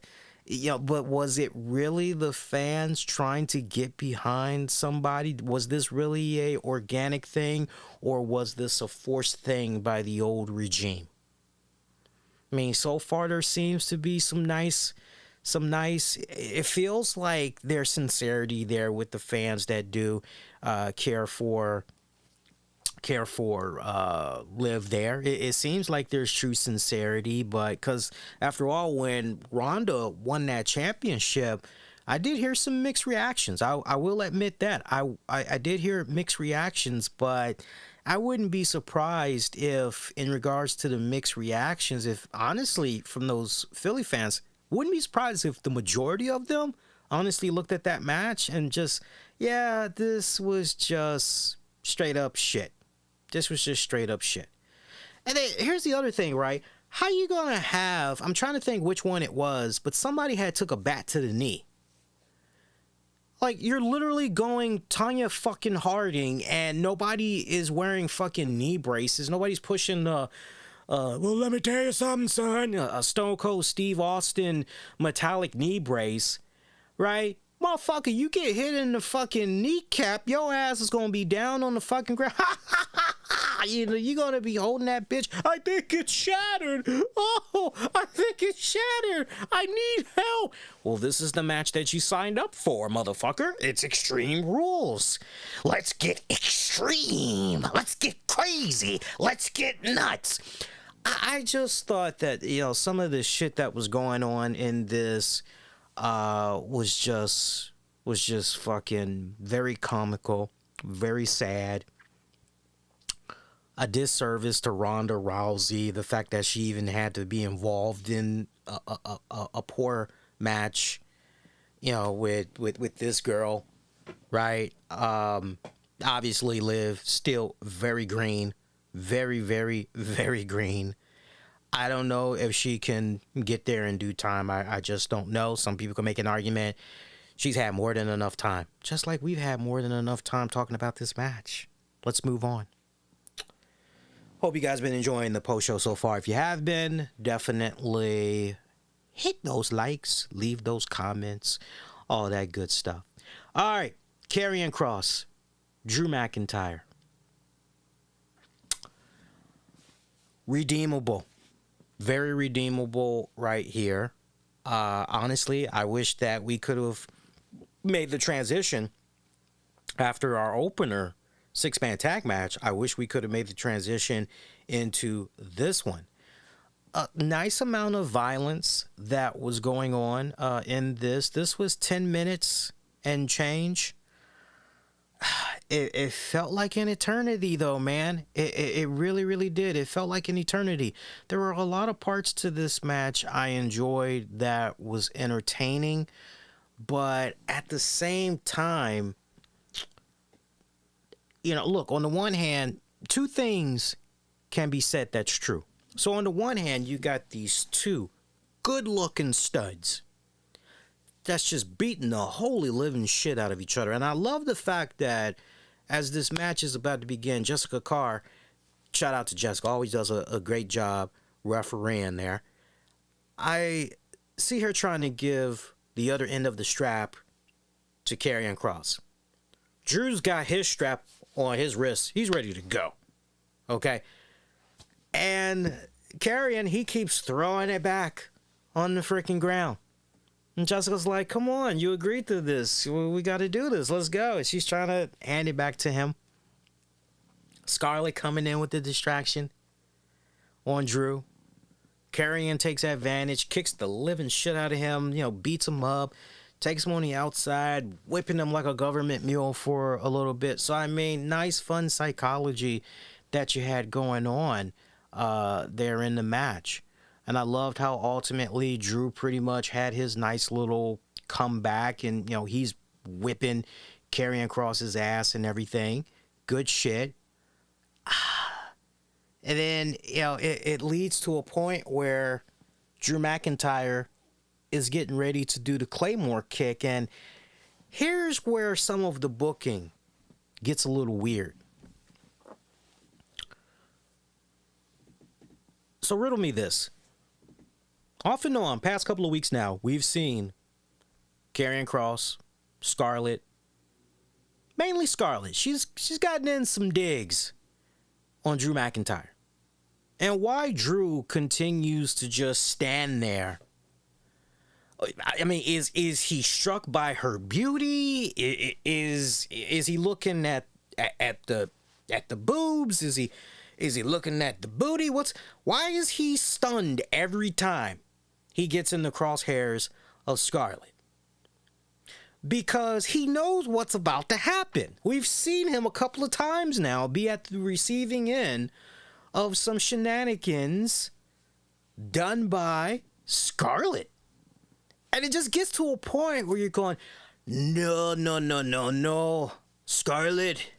You know, but was it really the fans trying to get behind somebody? Was this really a organic thing, or was this a forced thing by the old regime? I mean, so far there seems to be some nice, it feels like there's sincerity there with the fans that do care for care for Liv there. It seems like there's true sincerity, but because after all, when Ronda won that championship, I did hear some mixed reactions. I will admit that. I did hear mixed reactions, but I wouldn't be surprised if, in regards to the mixed reactions, if honestly, from those Philly fans, wouldn't be surprised if the majority of them honestly looked at that match and just, yeah, this was just straight up shit. This was just straight up shit. And then here's the other thing, right? How you gonna have, I'm trying to think which one it was, but somebody had took a bat to the knee. Like, you're literally going Tanya fucking Harding and nobody is wearing fucking knee braces. Nobody's pushing the, well, let me tell you something, son. A Stone Cold Steve Austin metallic knee brace, right? Motherfucker, you get hit in the fucking kneecap, your ass is gonna be down on the fucking ground. You're gonna be holding that bitch. I think it's shattered. Oh, I think it's shattered. I need help. Well, this is the match that you signed up for, motherfucker. It's Extreme Rules. Let's get extreme. Let's get crazy. Let's get nuts. I just thought that, some of the shit that was going on in this was just fucking very comical, very sad. A disservice to Ronda Rousey, the fact that she even had to be involved in a poor match, with this girl, right? Obviously Liv still very green, very, very, very green. I don't know if she can get there in due time. I just don't know. Some people can make an argument. She's had more than enough time. Just like we've had more than enough time talking about this match. Let's move on. Hope you guys been enjoying the post show so far. If you have been, definitely hit those likes, leave those comments, all that good stuff. All right, Karrion Kross, Drew McIntyre. Redeemable. Very redeemable right here. Honestly, I wish that we could have made the transition after our opener 6-man tag match. I wish we could have made the transition into this one. A nice amount of violence that was going on in this. This was 10 minutes and change. It felt like an eternity, though, man. It really, really did. It felt like an eternity. There were a lot of parts to this match I enjoyed that was entertaining, but at the same time, look, on the one hand, two things can be said that's true. So on the one hand, you got these two good-looking studs that's just beating the holy living shit out of each other. And I love the fact that as this match is about to begin, Jessica Carr, shout out to Jessica, always does a great job refereeing there. I see her trying to give the other end of the strap to Karrion Kross. Drew's got his strap on his wrist. He's ready to go. Okay? And Karrion, he keeps throwing it back on the freaking ground. And Jessica's like, come on, you agreed to this. We got to do this. Let's go. And she's trying to hand it back to him. Scarlett coming in with the distraction on Drew. Karrion takes advantage, kicks the living shit out of him, beats him up, takes him on the outside, whipping him like a government mule for a little bit. So, nice, fun psychology that you had going on there in the match. And I loved how ultimately Drew pretty much had his nice little comeback and, he's whipping Karrion Kross's ass and everything. Good shit. And then, it leads to a point where Drew McIntyre is getting ready to do the Claymore kick. And here's where some of the booking gets a little weird. So riddle me this. Off and on, past couple of weeks now, we've seen Karrion Kross, Scarlett, mainly Scarlett. She's gotten in some digs on Drew McIntyre. And why Drew continues to just stand there. Is he struck by her beauty? Is he looking at the at the boobs? Is he looking at the booty? Why is he stunned every time he gets in the crosshairs of Scarlett? Because he knows what's about to happen. We've seen him a couple of times now be at the receiving end of some shenanigans done by Scarlett. And it just gets to a point where you're going, no, Scarlett,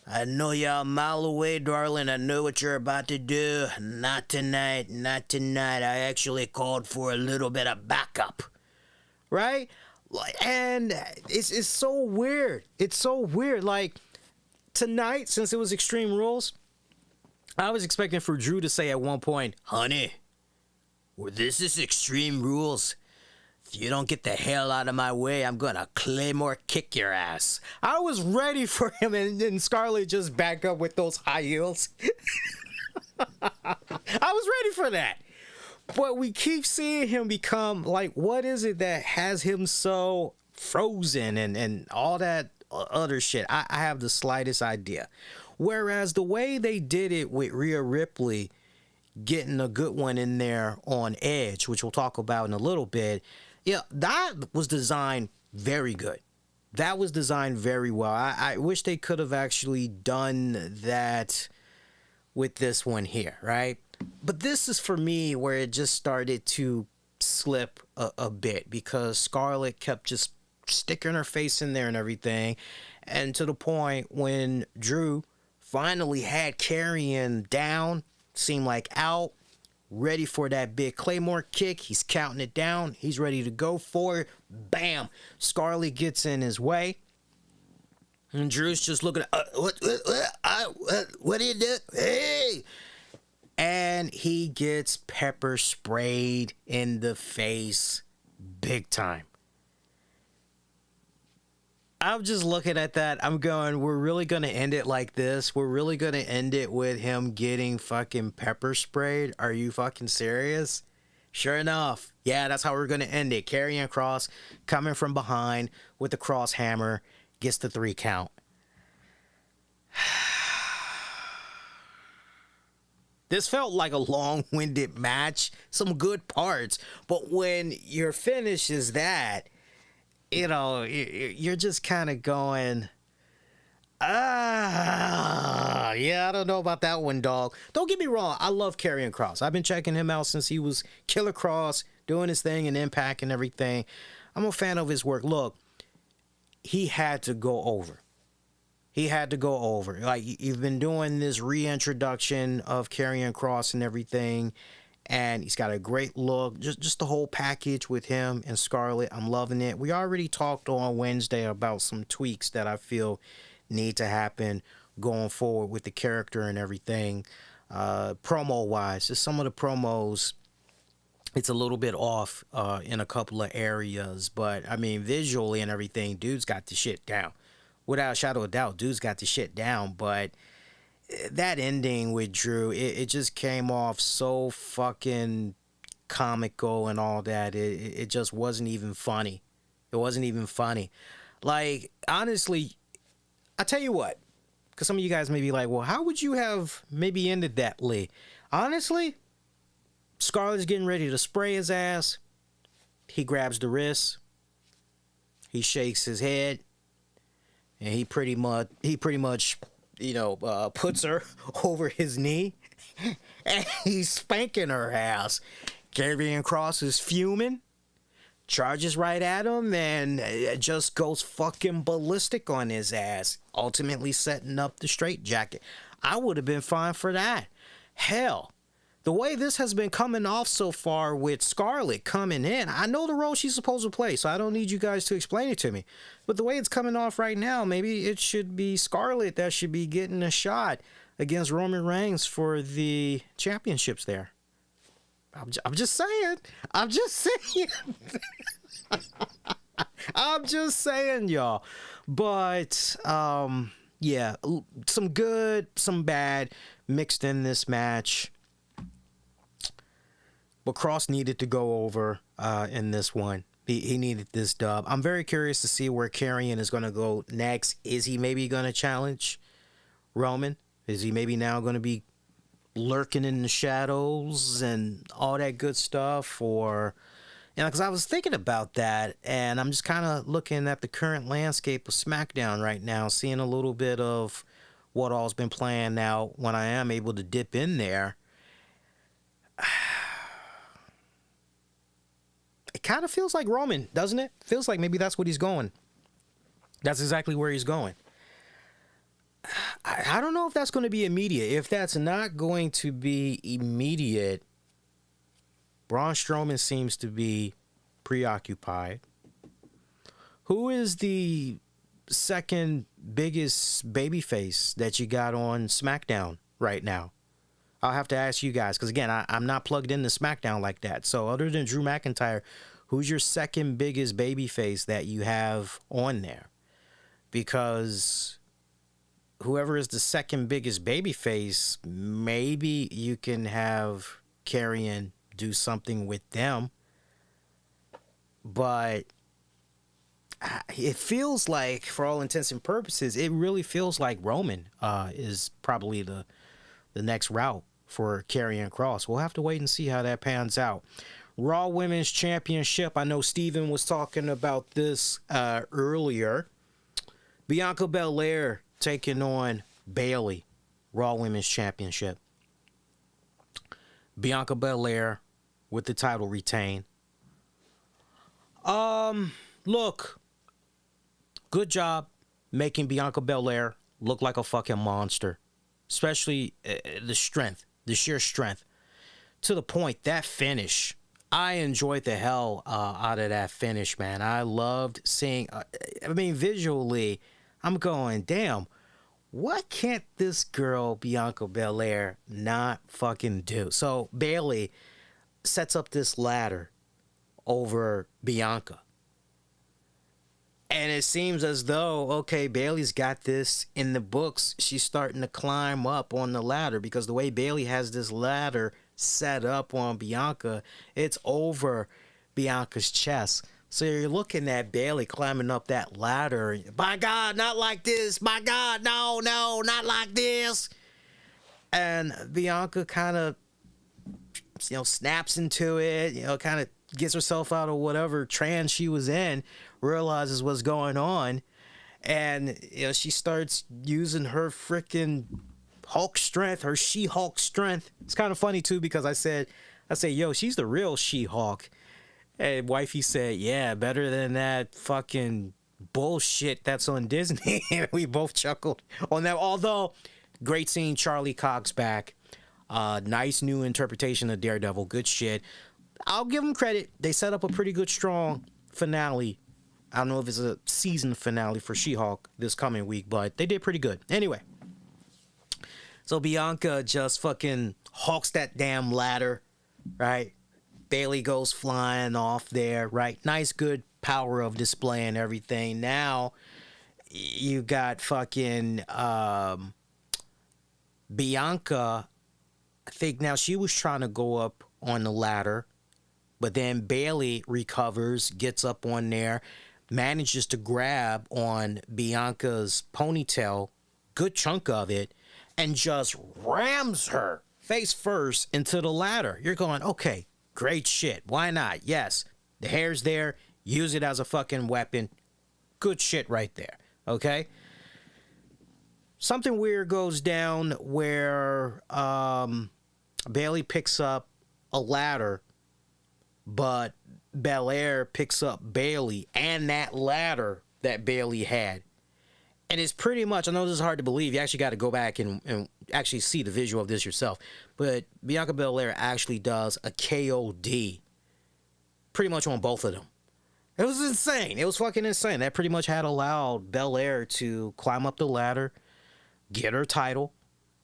I know you're a mile away, darling. I know what you're about to do. Not tonight. I actually called for a little bit of backup. Right? And it's so weird. It's so weird. Like, tonight, since it was Extreme Rules, I was expecting for Drew to say at one point, honey, well, this is Extreme Rules. If you don't get the hell out of my way, I'm going to Claymore kick your ass. I was ready for him and Scarlett just back up with those high heels. I was ready for that. But we keep seeing him become, like, what is it that has him so frozen and all that other shit? I have the slightest idea. Whereas the way they did it with Rhea Ripley getting a good one in there on Edge, which we'll talk about in a little bit, yeah, that was designed very good. That was designed very well. I wish they could have actually done that with this one here, right? But this is for me where it just started to slip a bit because Scarlett kept just sticking her face in there and everything. And to the point when Drew finally had Karrion down, seemed like out, ready for that big Claymore kick. He's counting it down. He's ready to go for it. Bam! Scarlett gets in his way. And Drew's just looking at, what do you do? Hey! And he gets pepper sprayed in the face big time. I'm just looking at that. I'm going, we're really going to end it like this? We're really going to end it with him getting fucking pepper sprayed? Are you fucking serious? Sure enough. Yeah, that's how we're going to end it. Karrion Kross coming from behind with the cross hammer gets the 3 count. This felt like a long-winded match. Some good parts. But when your finish is that, you know, you're just kind of going, yeah, I don't know about that one, dog. Don't get me wrong. I love Karrion Kross. I've been checking him out since he was Killer Kross, doing his thing in Impact and everything. I'm a fan of his work. Look, he had to go over. He had to go over. Like, you've been doing this reintroduction of Karrion Kross and everything, and he's got a great look. Just the whole package with him and Scarlett. I'm loving it. We already talked on Wednesday about some tweaks that I feel need to happen going forward with the character and everything. Promo-wise, just some of the promos, it's a little bit off in a couple of areas. But, I mean, visually and everything, dude's got the shit down. Without a shadow of doubt, dude's got the shit down. But that ending with Drew, it just came off so fucking comical and all that. It just wasn't even funny. It wasn't even funny. Like, honestly, I tell you what, because some of you guys may be like, well, how would you have maybe ended that, Lee? Honestly, Scarlett's getting ready to spray his ass. He grabs the wrist. He shakes his head. And he pretty much, you know, puts her over his knee. And he's spanking her ass. Karrion Kross is fuming. Charges right at him and just goes fucking ballistic on his ass. Ultimately setting up the straitjacket. I would have been fine for that. Hell, the way this has been coming off so far with Scarlett coming in, I know the role she's supposed to play, so I don't need you guys to explain it to me. But the way it's coming off right now, maybe it should be Scarlett that should be getting a shot against Roman Reigns for the championships there. I'm just saying. I'm just saying. I'm just saying, y'all. But, yeah, some good, some bad mixed in this match. But Kross needed to go over in this one. He needed this dub. I'm very curious to see where Karrion is going to go next. Is he maybe going to challenge Roman? Is he maybe now going to be lurking in the shadows and all that good stuff? Or, because I was thinking about that, and I'm just kind of looking at the current landscape of SmackDown right now, seeing a little bit of what all's been planned now when I am able to dip in there. It kind of feels like Roman, doesn't it? Feels like maybe that's what he's going. That's exactly where he's going. I don't know if that's going to be immediate. If that's not going to be immediate, Braun Strowman seems to be preoccupied. Who is the second biggest babyface that you got on SmackDown right now? I'll have to ask you guys, because again, I'm not plugged into SmackDown like that. So other than Drew McIntyre, who's your second biggest babyface that you have on there? Because whoever is the second biggest babyface, maybe you can have Karrion do something with them. But it feels like, for all intents and purposes, it really feels like Roman is probably the next route for Karrion Kross. We'll have to wait and see how that pans out. Raw Women's Championship. I know Steven was talking about this earlier. Bianca Belair taking on Bayley. Raw Women's Championship. Bianca Belair with the title retained. Look. Good job making Bianca Belair look like a fucking monster. Especially the strength. The sheer strength. To the point, that finish. I enjoyed the hell out of that finish, man. I loved seeing... visually, I'm going, damn, what can't this girl, Bianca Belair, not fucking do? So, Bayley sets up this ladder over Bianca. And it seems as though, okay, Bayley's got this in the books. She's starting to climb up on the ladder, because the way Bayley has this ladder set up on Bianca, it's over Bianca's chest. So you're looking at Bayley climbing up that ladder. My God, not like this. My God, no, not like this. And Bianca kind of, snaps into it, kind of gets herself out of whatever trance she was in, realizes what's going on, and she starts using her freaking Hulk strength, her She-Hulk strength. It's kind of funny too, because I say, yo, she's the real She-Hulk. And wifey said, yeah, better than that fucking bullshit that's on Disney. We both chuckled on that. Although, great seeing Charlie Cox back. Nice new interpretation of Daredevil. Good shit. I'll give them credit. They set up a pretty good, strong finale. I don't know if it's a season finale for She-Hulk this coming week, but they did pretty good. Anyway. So Bianca just fucking hulks that damn ladder, right? Bayley goes flying off there, right? Nice, good power of display and everything. Now, you got fucking Bianca. I think now she was trying to go up on the ladder, but then Bayley recovers, gets up on there, manages to grab on Bianca's ponytail, good chunk of it, and just rams her face first into the ladder. You're going, okay, great shit. Why not? Yes, the hair's there. Use it as a fucking weapon. Good shit right there. Okay? Something weird goes down where Bayley picks up a ladder, but Belair picks up Bayley and that ladder that Bayley had. And it's pretty much, I know this is hard to believe. You actually got to go back and actually see the visual of this yourself. But Bianca Belair actually does a KOD pretty much on both of them. It was insane. It was fucking insane. That pretty much had allowed Belair to climb up the ladder, get her title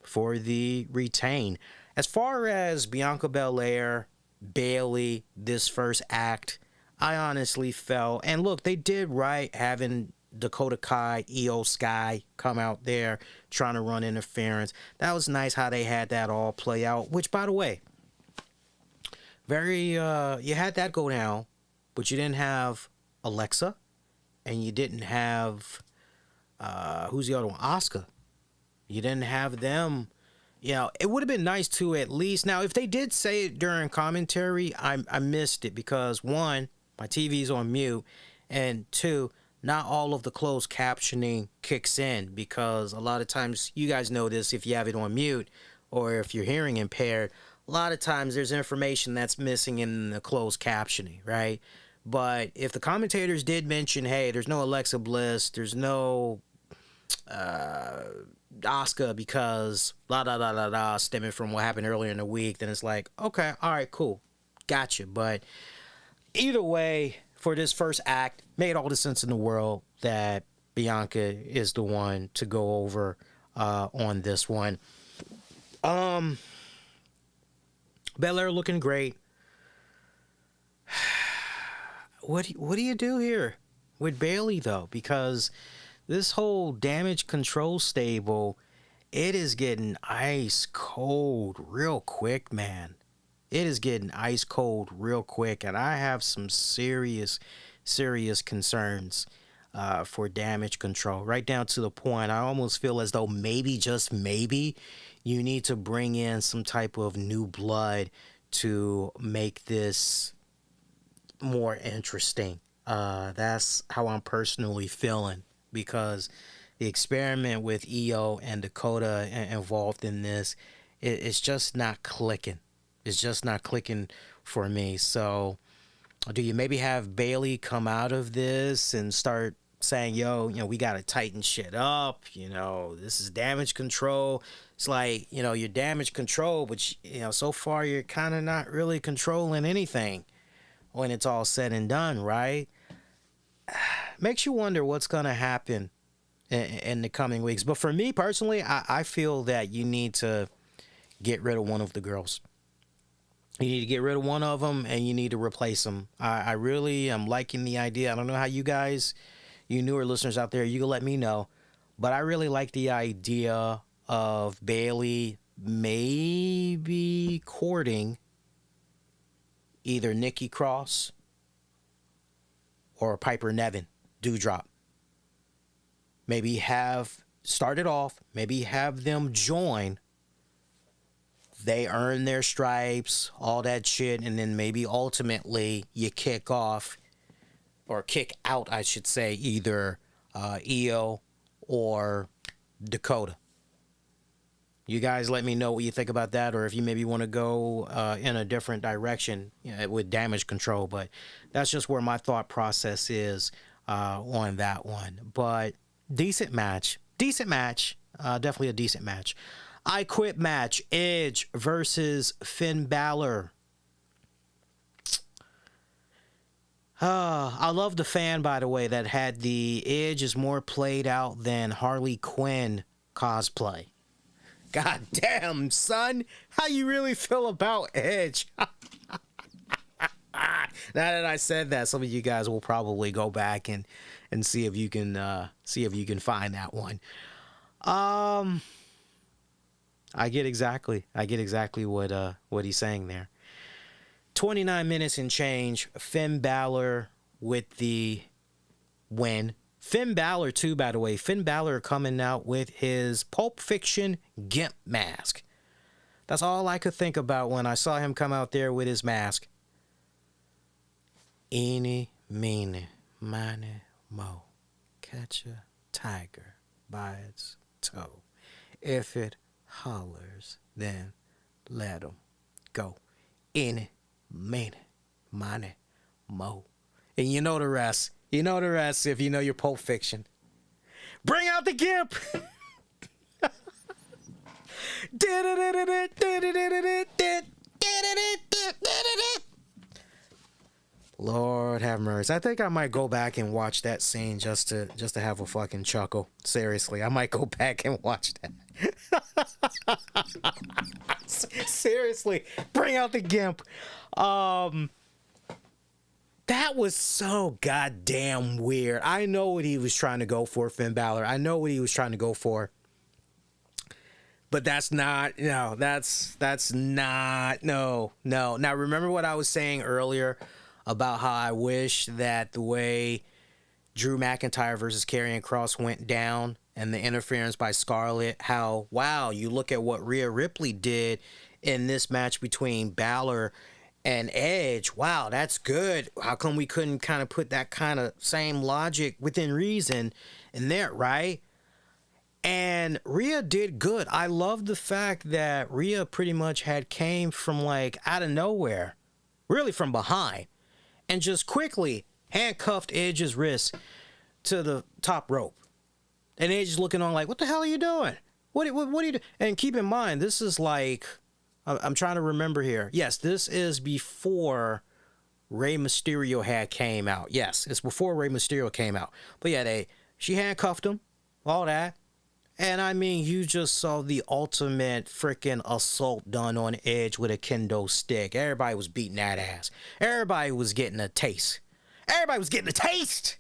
for the retain. As far as Bianca Belair, Bayley, this first act, I honestly felt, and look, they did right having Dakota Kai, Io Sky come out there trying to run interference. That was nice how they had that all play out, which, by the way, you had that go down, but you didn't have Alexa, and you didn't have, who's the other one? Asuka. You didn't have them. You know, it would have been nice to at least. Now, if they did say it during commentary, I missed it because, one, my TV's on mute, and two, not all of the closed captioning kicks in because a lot of times, you guys know this if you have it on mute or if you're hearing impaired, a lot of times there's information that's missing in the closed captioning, right? But if the commentators did mention, hey, there's no Alexa Bliss, there's no Asuka because blah, blah, blah, blah, blah, stemming from what happened earlier in the week, then it's like, okay, all right, cool. Gotcha. But either way, for this first act, made all the sense in the world that Bianca is the one to go over on this one. Belair looking great. What do you do here with Bayley, though? Because this whole damage control stable, it is getting ice cold real quick, man. It is getting ice cold real quick, and I have some serious concerns for damage control. Right down to the point, I almost feel as though maybe, just maybe, you need to bring in some type of new blood to make this more interesting. That's how I'm personally feeling, because the experiment with Io and Dakota involved in this, it's just not clicking. It's just not clicking for me. So do you maybe have Bayley come out of this and start saying, yo, we got to tighten shit up. This is damage control. It's like, you're damage control, but, so far you're kind of not really controlling anything when it's all said and done, right? Makes you wonder what's going to happen in the coming weeks. But for me personally, I feel that you need to get rid of one of the girls. You need to get rid of one of them and you need to replace them. I really am liking the idea. I don't know how you guys, you newer listeners out there, you can let me know. But I really like the idea of Bayley maybe courting either Nikki Kross or Piper Niven, Dewdrop. Maybe start it off, maybe have them join. They earn their stripes, all that shit, and then maybe ultimately you kick out, I should say, either Io or Dakota. You guys let me know what you think about that, or if you maybe want to go in a different direction with damage control. But that's just where my thought process is on that one. But decent match. Definitely a decent match. I Quit match, Edge versus Finn Balor. I love the fan, by the way, that had the Edge is more played out than Harley Quinn cosplay. God damn, son. How you really feel about Edge? Now that I said that, some of you guys will probably go back and see if you can find that one. I get exactly what he's saying there. 29 minutes and change. Finn Balor with the win. Finn Balor too, by the way. Finn Balor coming out with his Pulp Fiction Gimp mask. That's all I could think about when I saw him come out there with his mask. Eeny, meeny, miny, mo. Catch a tiger by its toe. If it hollers, then let him go. Eeny, meeny, miny, mo. And you know the rest. You know the rest if you know your Pulp Fiction. Bring out the Gimp! Lord have mercy. I think I might go back and watch that scene just to have a fucking chuckle. Seriously, I might go back and watch that. Seriously, bring out the Gimp. That was so goddamn weird. I know what he was trying to go for, Finn Balor. I know what he was trying to go for. But that's not, that's not, no. Now, remember what I was saying earlier about how I wish that the way Drew McIntyre versus Karrion Kross went down and the interference by Scarlett. How, wow, you look at what Rhea Ripley did in this match between Balor and Edge. Wow, that's good. How come we couldn't kind of put that kind of same logic within reason in there, right? And Rhea did good. I love the fact that Rhea pretty much came from like out of nowhere, really from behind, and just quickly handcuffed Edge's wrist to the top rope. And Edge is looking on like, what the hell are you doing? What are you doing? And keep in mind, this is like, I'm trying to remember here. Yes, this is before Rey Mysterio came out. Yes, it's before Rey Mysterio came out. But yeah, she handcuffed him, all that. And I mean, you just saw the ultimate freaking assault done on Edge with a kendo stick. Everybody was beating that ass. Everybody was getting a taste. Everybody was getting a taste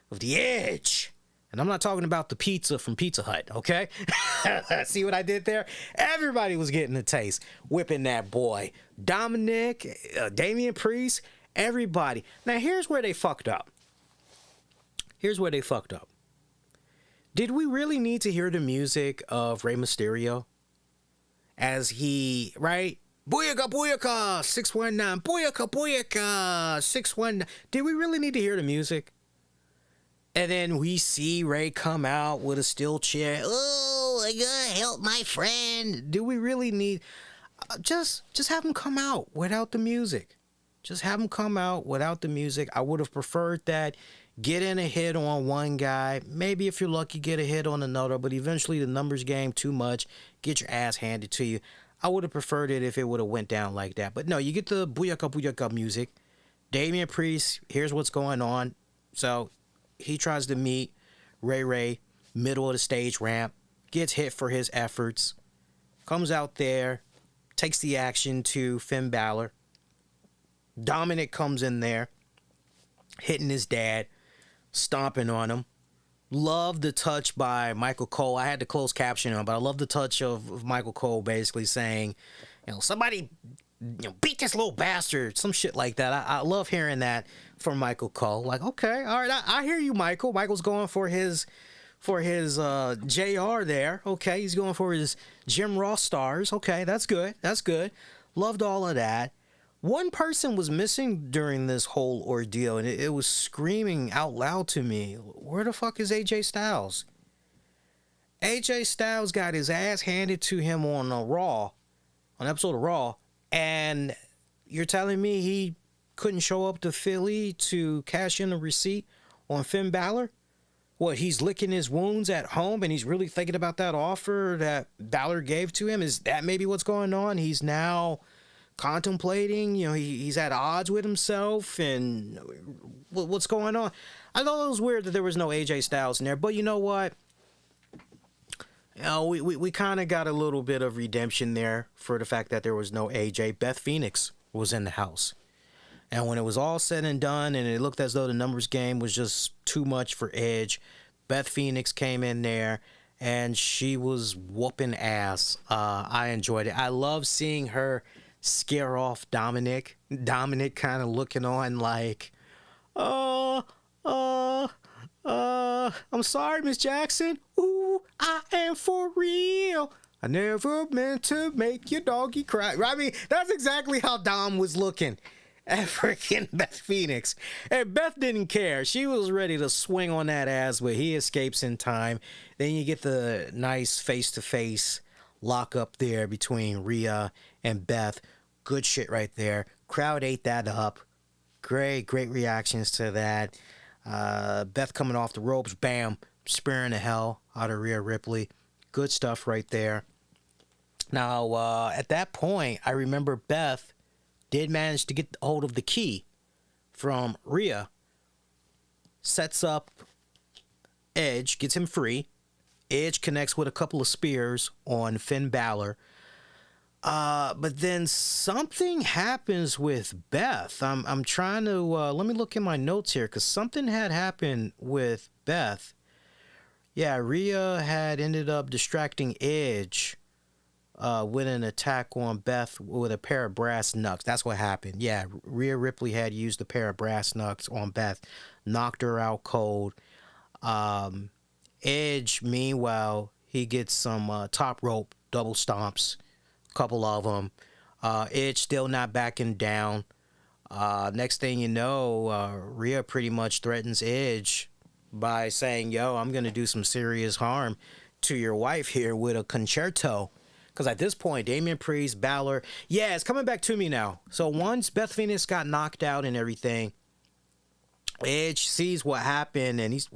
of the Edge. And I'm not talking about the pizza from Pizza Hut, okay? See what I did there? Everybody was getting a taste. Whipping that boy. Dominic, Damian Priest, everybody. Now, here's where they fucked up. Did we really need to hear the music of Rey Mysterio? As he, right? Booyaka, booyaka, 619. Booyaka, booyaka, 619. Did we really need to hear the music? And then we see Rey come out with a steel chair. Oh, I gotta help my friend. Do we really need... Just have him come out without the music. Just have him come out without the music. I would have preferred that. Get in a hit on one guy. Maybe if you're lucky, get a hit on another. But eventually the numbers game too much. Get your ass handed to you. I would have preferred it if it would have went down like that. But no, you get the booyaka booyaka music. Damian Priest, here's what's going on. So he tries to meet Ray, middle of the stage ramp. Gets hit for his efforts. Comes out there. Takes the action to Finn Balor. Dominic comes in there. Hitting his dad. Stomping on him. Love the touch by Michael Cole. I had to close caption him, but I love the touch of Michael Cole basically saying, somebody, beat this little bastard. Some shit like that. I love hearing that from Michael Cole. Like, okay, all right, I hear you, Michael. Michael's going for his JR there. Okay, he's going for his Jim Ross stars. Okay, that's good. That's good. Loved all of that. One person was missing during this whole ordeal, and it was screaming out loud to me. Where the fuck is AJ Styles? AJ Styles got his ass handed to him on an episode of Raw, and you're telling me he couldn't show up to Philly to cash in a receipt on Finn Balor? What, he's licking his wounds at home, and he's really thinking about that offer that Balor gave to him? Is that maybe what's going on? He's now contemplating, he's at odds with himself, and what's going on? I thought it was weird that there was no AJ Styles in there, but you know what? We kind of got a little bit of redemption there for the fact that there was no AJ. Beth Phoenix was in the house. And when it was all said and done, and it looked as though the numbers game was just too much for Edge, Beth Phoenix came in there, and she was whooping ass. I enjoyed it. I love seeing her scare off Dominic. Dominic kind of looking on like, I'm sorry, Miss Jackson. Ooh, I am for real. I never meant to make your doggy cry. I mean, that's exactly how Dom was looking at freaking Beth Phoenix. And Beth didn't care. She was ready to swing on that ass, but he escapes in time. Then you get the nice face-to-face lock up there between Rhea and Beth. Good shit right there. Crowd ate that up. Great reactions to that. Beth coming off the ropes, bam, spearing the hell out of Rhea Ripley. Good stuff right there. Now, at that point, I remember Beth did manage to get hold of the key from Rhea. Sets up Edge, gets him free. Edge connects with a couple of spears on Finn Balor. But then something happens with Beth. I'm trying to let me look in my notes here, because something had happened with Beth. Yeah, Rhea had ended up distracting Edge with an attack on Beth with a pair of brass knucks. That's what happened. Yeah, Rhea Ripley had used a pair of brass knucks on Beth, knocked her out cold. Edge, meanwhile, he gets some top rope double stomps, couple of them. Edge still not backing down. Next thing you know, Rhea pretty much threatens Edge by saying, yo, I'm going to do some serious harm to your wife here with a concerto. Because at this point, Damian Priest, Balor, yeah, it's coming back to me now. So once Beth Phoenix got knocked out and everything, Edge sees what happened and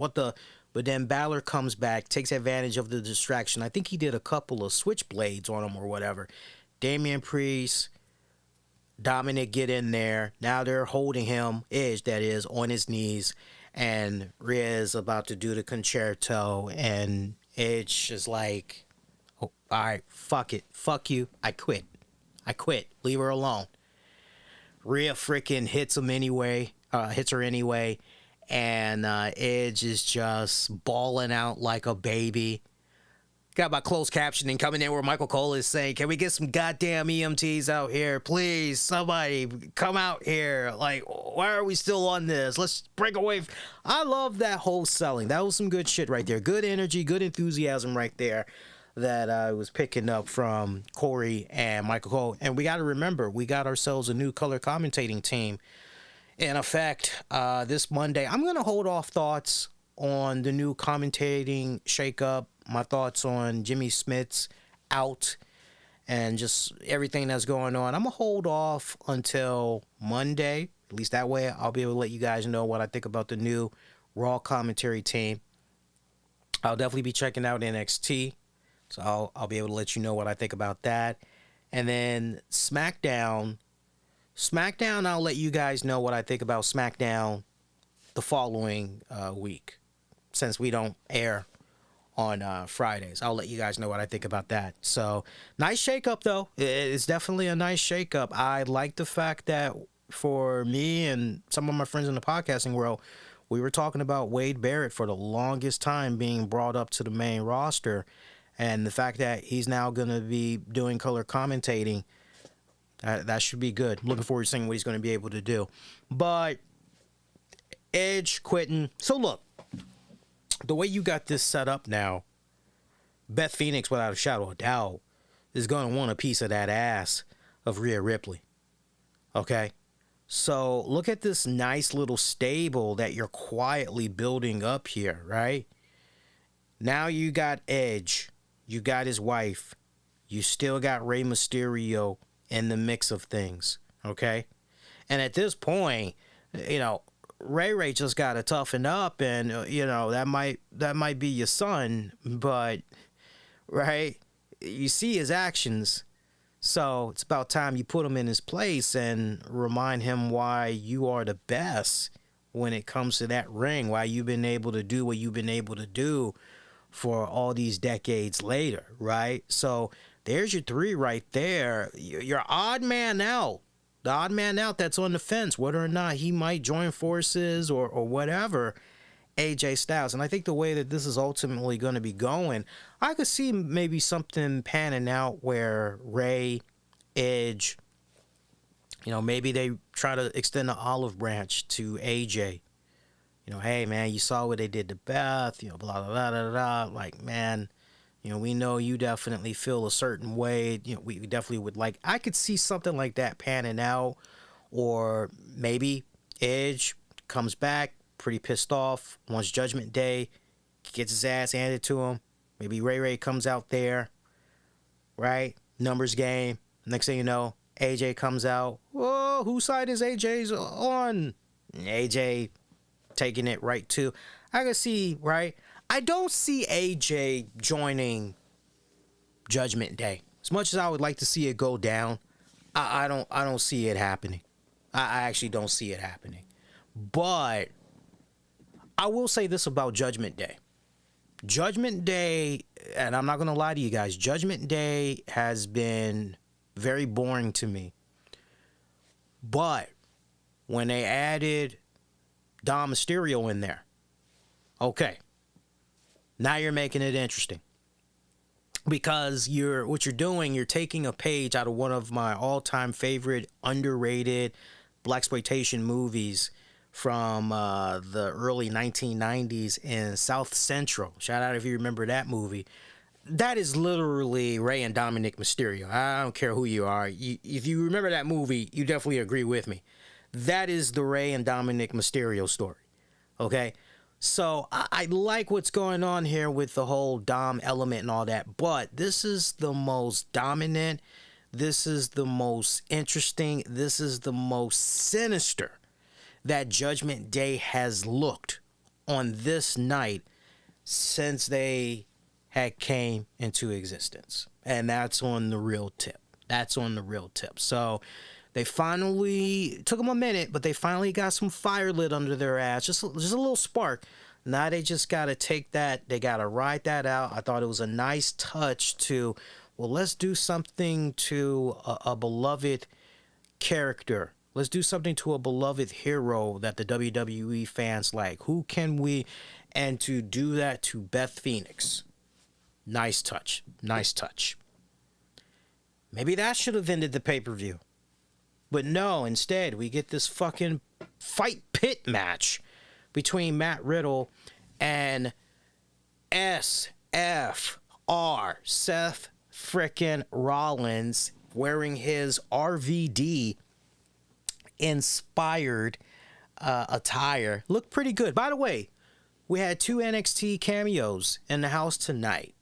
but then Balor comes back, takes advantage of the distraction. I think he did a couple of switchblades on him or whatever. Damian Priest, Dominic get in there. Now they're holding him, Edge that is, on his knees. And Rhea is about to do the concerto. And Edge is like, oh, all right, fuck it. Fuck you. I quit. Leave her alone. Rhea freaking hits her anyway. And Edge is just bawling out like a baby. Got my closed captioning coming in where Michael Cole is saying, can we get some goddamn EMTs out here? Please, somebody come out here. Like, why are we still on this? Let's break away. I love that whole selling. That was some good shit right there. Good energy, good enthusiasm right there that I was picking up from Corey and Michael Cole. And we got to remember, we got ourselves a new color commentating team in effect this Monday. I'm going to hold off thoughts on the new commentating shakeup, my thoughts on Jimmy Smith's out and just everything that's going on. I'm going to hold off until Monday. At least that way I'll be able to let you guys know what I think about the new Raw commentary team. I'll definitely be checking out NXT. So I'll be able to let you know what I think about that. And then SmackDown, I'll let you guys know what I think about SmackDown the following week, since we don't air on Fridays. I'll let you guys know what I think about that. So, nice shakeup, though. It's definitely a nice shakeup. I like the fact that for me and some of my friends in the podcasting world, we were talking about Wade Barrett for the longest time being brought up to the main roster. And the fact that he's now going to be doing color commentating, that should be good. Looking forward to seeing what he's going to be able to do. But Edge quitting. So look, the way you got this set up now, Beth Phoenix, without a shadow of doubt, is going to want a piece of that ass of Rhea Ripley. Okay? So look at this nice little stable that you're quietly building up here, right? Now you got Edge. You got his wife. You still got Rey Mysterio in the mix of things. Okay? And at this point, you know, Ray just got to toughen up, and you know that might be your son, but right, you see his actions, so it's about time you put him in his place and remind him why you are the best when it comes to that ring, why you've been able to do what you've been able to do for all these decades later, right? So there's your three right there. Your odd man out. The odd man out that's on the fence, whether or not he might join forces or whatever, AJ Styles. And I think the way that this is ultimately going to be going, I could see maybe something panning out where Ray, Edge, you know, maybe they try to extend the olive branch to AJ. You know, hey, man, you saw what they did to Beth, you know, blah, blah, blah, blah, blah. Like, man, you know, we know you definitely feel a certain way. You know, we definitely would like, I could see something like that panning out. Or maybe Edge comes back pretty pissed off, wants Judgment Day, gets his ass handed to him. Maybe Ray comes out there, right? Numbers game. Next thing you know, AJ comes out. Whoa, whose side is AJ's on? AJ taking it right to. I can see, right? I don't see AJ joining Judgment Day. As much as I would like to see it go down, I don't see it happening. I actually don't see it happening. But I will say this about Judgment Day. Judgment Day, and I'm not going to lie to you guys, Judgment Day has been very boring to me. But when they added Dom Mysterio in there, okay, now you're making it interesting. Because what you're doing, you're taking a page out of one of my all-time favorite underrated blaxploitation movies from the early 1990s in South Central. Shout out if you remember that movie. That is literally Rey and Dominic Mysterio. I don't care who you are. If you remember that movie, you definitely agree with me. That is the Rey and Dominic Mysterio story. Okay? So I like what's going on here with the whole Dom element and all that. But this is the most dominant. This is the most interesting. This is the most sinister that Judgment Day has looked on this night since they had came into existence. And that's on the real tip. So they finally took them a minute, but they finally got some fire lit under their ass. Just a little spark. Now they just got to take that. They got to ride that out. I thought it was a nice touch to, well, let's do something to a beloved character. Let's do something to a beloved hero that the WWE fans like. Who can we? And to do that to Beth Phoenix. Nice touch. Maybe that should have ended the pay-per-view. But no, instead, we get this fucking fight pit match between Matt Riddle and SFR, Seth frickin' Rollins, wearing his RVD inspired attire. Looked pretty good. By the way, we had 2 NXT cameos in the house tonight.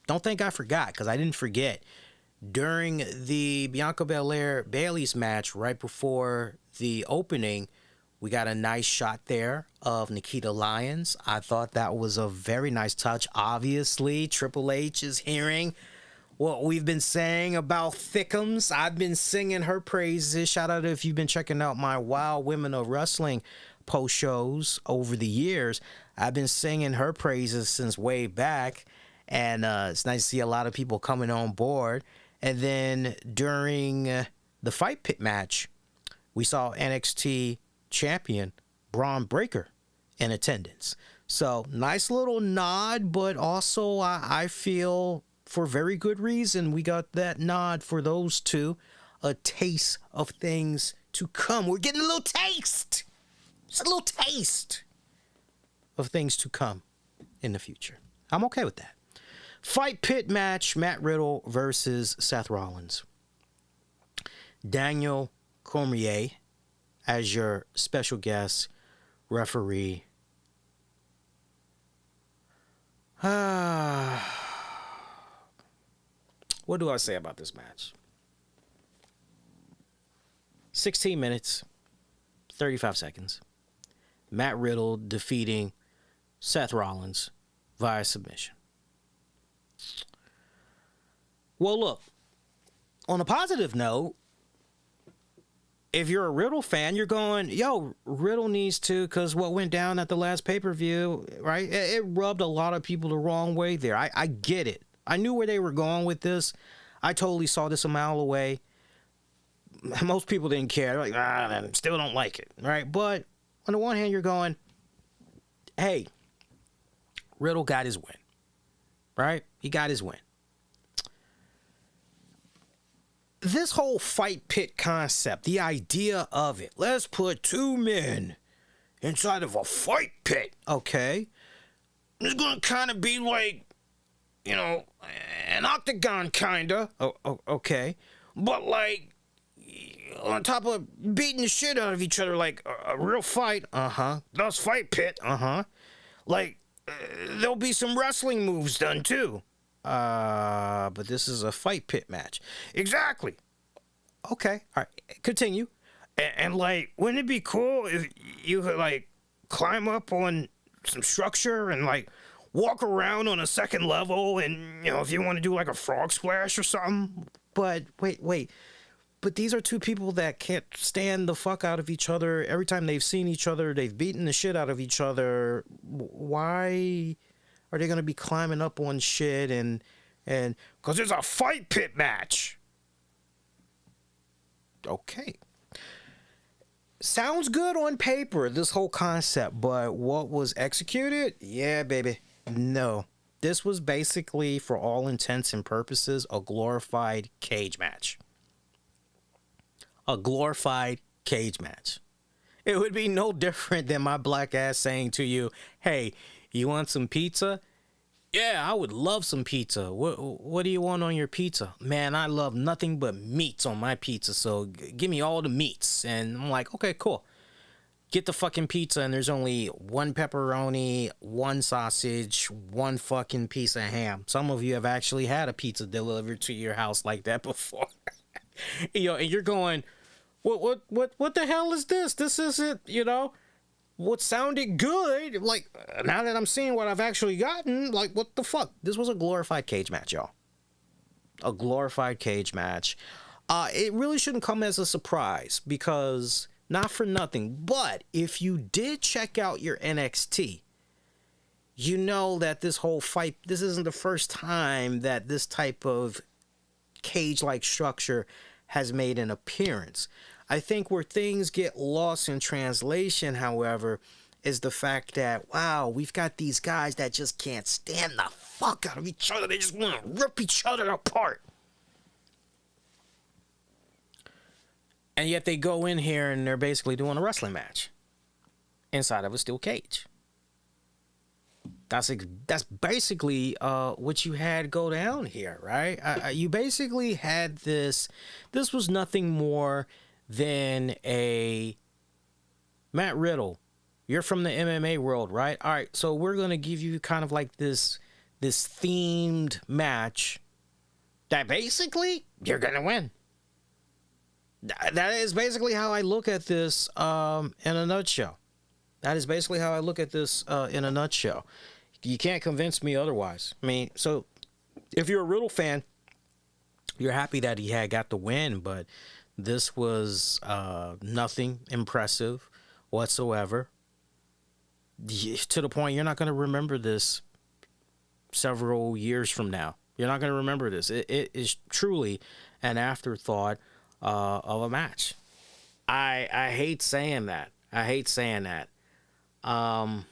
Don't think I forgot, because I didn't forget. During the Bianca Belair Bayley's match right before the opening, we got a nice shot there of Nikita Lyons. I thought that was a very nice touch. Obviously, Triple H is hearing what we've been saying about Thickums. I've been singing her praises. Shout out if you've been checking out my Wild Women of Wrestling post shows over the years. I've been singing her praises since way back. And it's nice to see a lot of people coming on board. And then during the fight pit match, we saw NXT champion Braun Breaker in attendance. So nice little nod, but also I feel for very good reason we got that nod for those two. A taste of things to come. We're getting a little taste. Just a little taste of things to come in the future. I'm okay with that. Fight pit match, Matt Riddle versus Seth Rollins. Daniel Cormier as your special guest referee. What do I say about this match? 16 minutes, 35 seconds. Matt Riddle defeating Seth Rollins via submission. Well, look, on a positive note, if you're a Riddle fan, you're going, yo, Riddle needs to, because what went down at the last pay-per-view, right? It rubbed a lot of people the wrong way there. I get it. I knew where they were going with this. I totally saw this a mile away. Most people didn't care. They're like, I still don't like it, right? But on the one hand, you're going, hey, Riddle got his win, right? He got his win. This whole fight pit concept, the idea of it, let's put 2 men inside of a fight pit, okay? It's going to kind of be like, you know, an octagon kind of, okay? But like, on top of beating the shit out of each other like a real fight, that's fight pit, like, there'll be some wrestling moves done too. But this is a fight pit match. Exactly. Okay. All right. Continue. And like, wouldn't it be cool if you could like climb up on some structure and like walk around on a second level, and you know, if you want to do like a frog splash or something? But wait. But these are 2 people that can't stand the fuck out of each other. Every time they've seen each other, they've beaten the shit out of each other. Why are they going to be climbing up on shit and because there's a fight pit match? Okay. Sounds good on paper, this whole concept, but what was executed? Yeah, baby. No. This was basically, for all intents and purposes, a glorified cage match. A glorified cage match. It would be no different than my black ass saying to you, hey, you want some pizza? Yeah, I would love some pizza. What do you want on your pizza? Man, I love nothing but meats on my pizza, so give me all the meats. And I'm like, okay, cool. Get the fucking pizza, and there's only one pepperoni, one sausage, one fucking piece of ham. Some of you have actually had a pizza delivered to your house like that before. And you're going, what the hell is this? This isn't, what sounded good. Like, now that I'm seeing what I've actually gotten, like, what the fuck? This was a glorified cage match, y'all. A glorified cage match. It really shouldn't come as a surprise because, not for nothing, but if you did check out your NXT, you know that this whole fight, this isn't the first time that this type of cage-like structure has made an appearance. I think where things get lost in translation, however, is the fact that, wow, we've got these guys that just can't stand the fuck out of each other. They just want to rip each other apart. And yet they go in here and they're basically doing a wrestling match inside of a steel cage. That's basically what you had go down here, right? You basically had this. This was nothing more than a Matt Riddle. You're from the MMA world, right? All right, so we're gonna give you kind of like this themed match that basically you're gonna win. That is basically how I look at this in a nutshell. That is basically how I look at this in a nutshell. You can't convince me otherwise. I mean, so if you're a Riddle fan, you're happy that he had got the win, but this was nothing impressive whatsoever. To the point you're not going to remember this several years from now. You're not going to remember this. It is truly an afterthought of a match. I hate saying that. I hate saying that. Not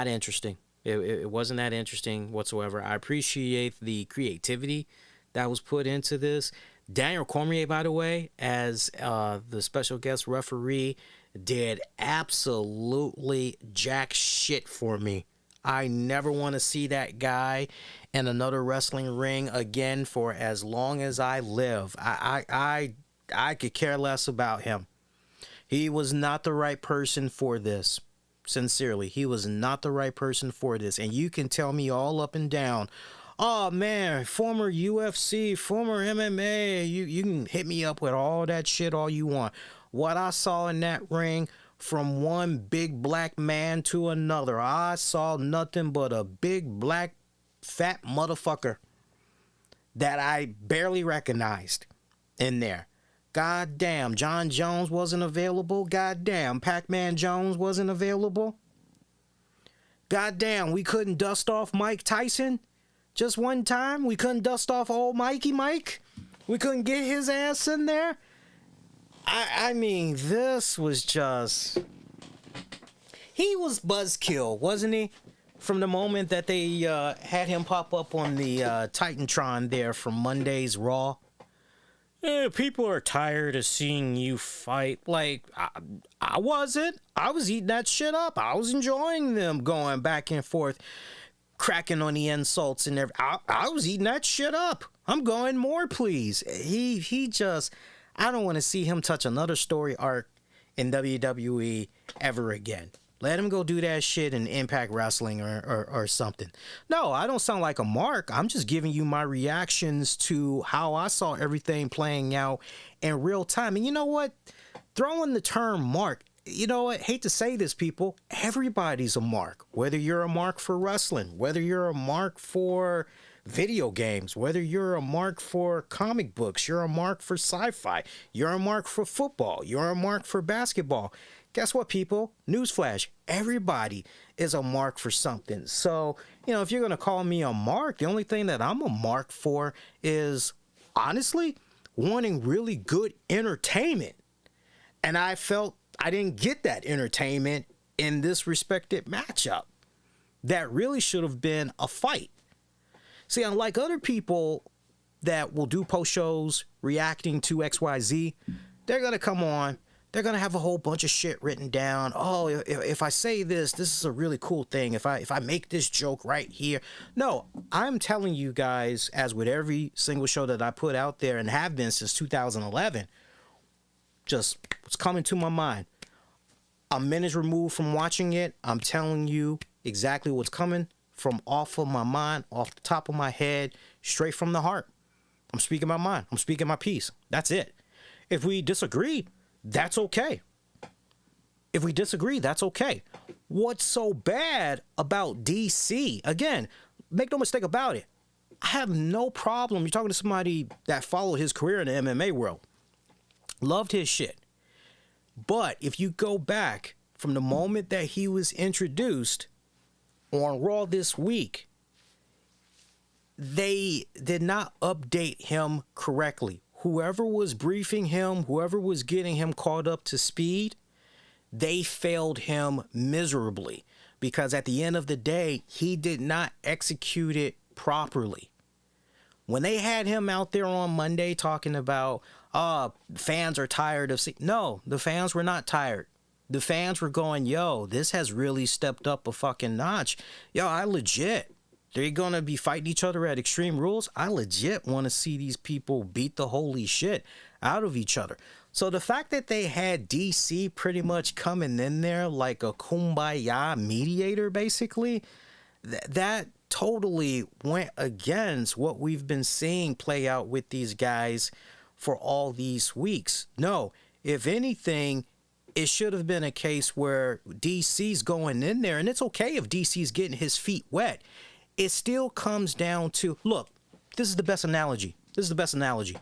interesting. It wasn't that interesting whatsoever. I appreciate the creativity that was put into this. Daniel Cormier, by the way, as the special guest referee, did absolutely jack shit for me. I never want to see that guy in another wrestling ring again for as long as I live. I could care less about him. He was not the right person for this. Sincerely, he was not the right person for this. And you can tell me all up and down, oh man, former UFC, former MMA, you can hit me up with all that shit all you want. What I saw in that ring, from one big black man to another, I saw nothing but a big black fat motherfucker that I barely recognized in there. God damn, John Jones wasn't available. God damn, Pac-Man Jones wasn't available. God damn, we couldn't dust off Mike Tyson just one time. We couldn't dust off old Mikey Mike. We couldn't get his ass in there. I mean, this was just... He was buzzkill, wasn't he? From the moment that they had him pop up on the Titantron there from Monday's Raw. People are tired of seeing you fight. Like, I wasn't. I was eating that shit up. I was enjoying them going back and forth, cracking on the insults and everything. I was eating that shit up. I'm going more, please. He just... I don't want to see him touch another story arc in WWE ever again. Let him go do that shit in Impact Wrestling or something. No, I don't sound like a mark. I'm just giving you my reactions to how I saw everything playing out in real time. And you know what? Throwing the term mark, you know what? Hate to say this, people. Everybody's a mark. Whether you're a mark for wrestling, whether you're a mark for video games, whether you're a mark for comic books, you're a mark for sci-fi, you're a mark for football, you're a mark for basketball. Guess what, people? Newsflash, everybody is a mark for something. So, if you're going to call me a mark, the only thing that I'm a mark for is, honestly, wanting really good entertainment. And I felt I didn't get that entertainment in this respected matchup. That really should have been a fight. See, unlike other people that will do post shows reacting to XYZ, they're going to come on. They're going to have a whole bunch of shit written down. Oh, if I say this, this is a really cool thing. If I make this joke right here. No, I'm telling you guys, as with every single show that I put out there and have been since 2011, just what's coming to my mind. A minute removed from watching it, I'm telling you exactly what's coming from off of my mind, off the top of my head, straight from the heart. I'm speaking my mind. I'm speaking my piece. That's it. If we disagree, that's okay. If we disagree, that's okay. What's so bad about DC? Again, make no mistake about it. I have no problem. You're talking to somebody that followed his career in the MMA world. Loved his shit. But if you go back from the moment that he was introduced on Raw this week, they did not update him correctly. Whoever was briefing him, whoever was getting him caught up to speed, they failed him miserably because at the end of the day, he did not execute it properly. When they had him out there on Monday talking about, fans are tired of no, the fans were not tired. The fans were going, yo, this has really stepped up a fucking notch. Yo, I legit. They're going to be fighting each other at Extreme Rules. I legit want to see these people beat the holy shit out of each other. So the fact that they had DC pretty much coming in there like a kumbaya mediator, basically, that totally went against what we've been seeing play out with these guys for all these weeks. No, if anything, it should have been a case where DC's going in there, and it's okay if DC's getting his feet wet. It still comes down to, look, this is the best analogy. This is the best analogy.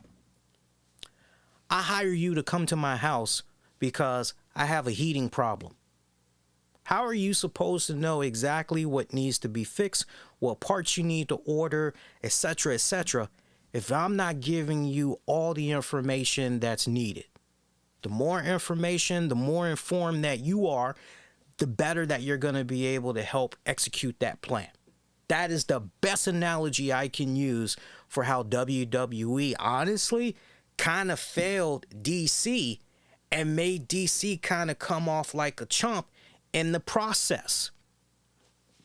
I hire you to come to my house because I have a heating problem. How are you supposed to know exactly what needs to be fixed, what parts you need to order, etc., if I'm not giving you all the information that's needed? The more information, the more informed that you are, the better that you're going to be able to help execute that plan. That is the best analogy I can use for how WWE honestly kind of failed DC and made DC kind of come off like a chump in the process.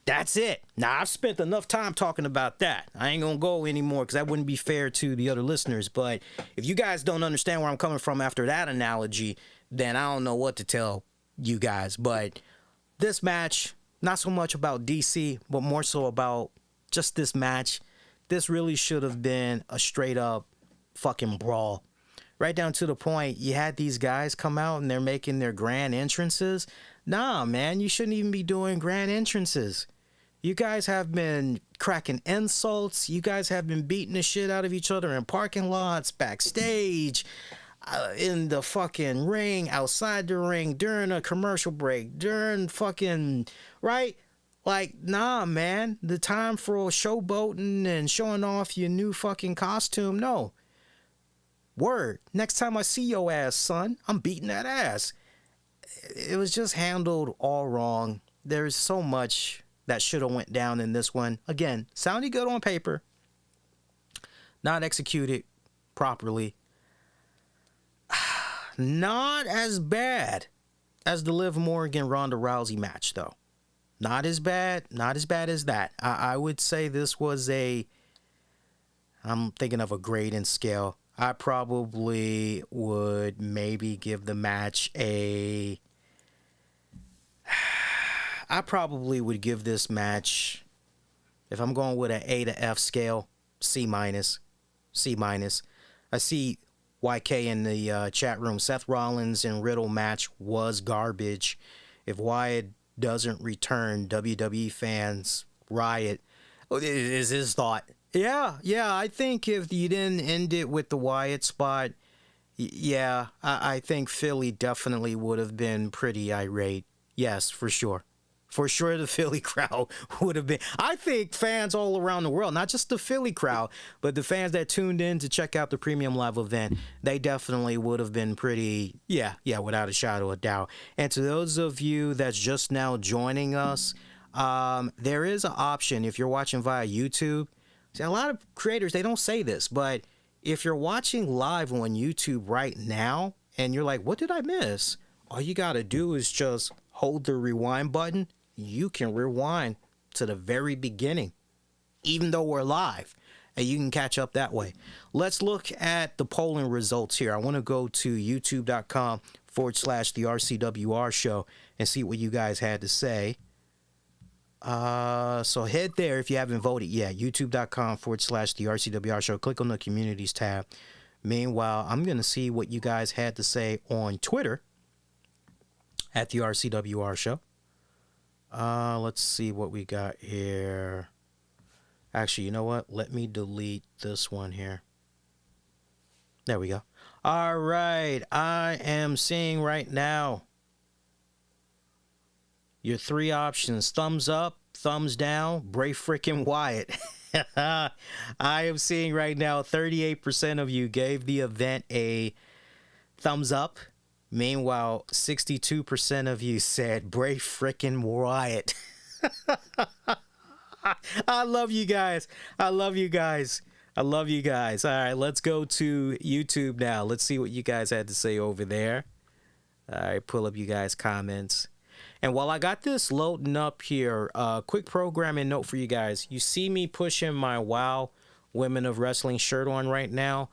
That's it. Now, I've spent enough time talking about that. I ain't going to go anymore because that wouldn't be fair to the other listeners. But if you guys don't understand where I'm coming from after that analogy, then I don't know what to tell you guys. But this match, not so much about DC, but more so about just this match. This really should have been a straight up fucking brawl. Right down to the point, you had these guys come out and they're making their grand entrances. Nah, man, you shouldn't even be doing grand entrances. You guys have been cracking insults. You guys have been beating the shit out of each other in parking lots, backstage, in the fucking ring, outside the ring, during a commercial break, during fucking, right? Like, nah, man, the time for showboating and showing off your new fucking costume, no. Word, next time I see your ass, son, I'm beating that ass. It was just handled all wrong. There's so much that should have went down in this one. Again, sounded good on paper, not executed properly. Not as bad as the Liv Morgan Ronda Rousey match, though. Not as bad as that. I would say this was I'm thinking of a grading scale. I probably would maybe give the match I probably would give this match, if I'm going with an A to F scale, C-. I see YK in the chat room. Seth Rollins and Riddle match was garbage. If Wyatt doesn't return, WWE fans riot. Is his thought. Yeah, I think if you didn't end it with the Wyatt spot, yeah, I think Philly definitely would have been pretty irate. Yes, for sure. For sure, the Philly crowd would have been. I think fans all around the world, not just the Philly crowd, but the fans that tuned in to check out the premium live event, they definitely would have been pretty, yeah, without a shadow of doubt. And to those of you that's just now joining us, there is an option if you're watching via YouTube. See, a lot of creators, they don't say this, but if you're watching live on YouTube right now, and you're like, what did I miss? All you got to do is just hold the rewind button. You can rewind to the very beginning, even though we're live, and you can catch up that way. Let's look at the polling results here. I want to go to youtube.com/the RCWR show and see what you guys had to say. So head there if you haven't voted yet. youtube.com/the RCWR show. Click on the communities tab. Meanwhile, I'm going to see what you guys had to say on Twitter at the RCWR show. Let's see what we got here. Actually, you know what? Let me delete this one here. There we go. All right. I am seeing right now your three options: thumbs up, thumbs down, Bray frickin' Wyatt. I am seeing right now 38% of you gave the event a thumbs up. Meanwhile, 62% of you said Bray frickin' Wyatt. I love you guys. I love you guys. I love you guys. All right, let's go to YouTube now. Let's see what you guys had to say over there. All right, pull up you guys' comments. And while I got this loading up here, quick programming note for you guys. You see me pushing my WoW Women of Wrestling shirt on right now.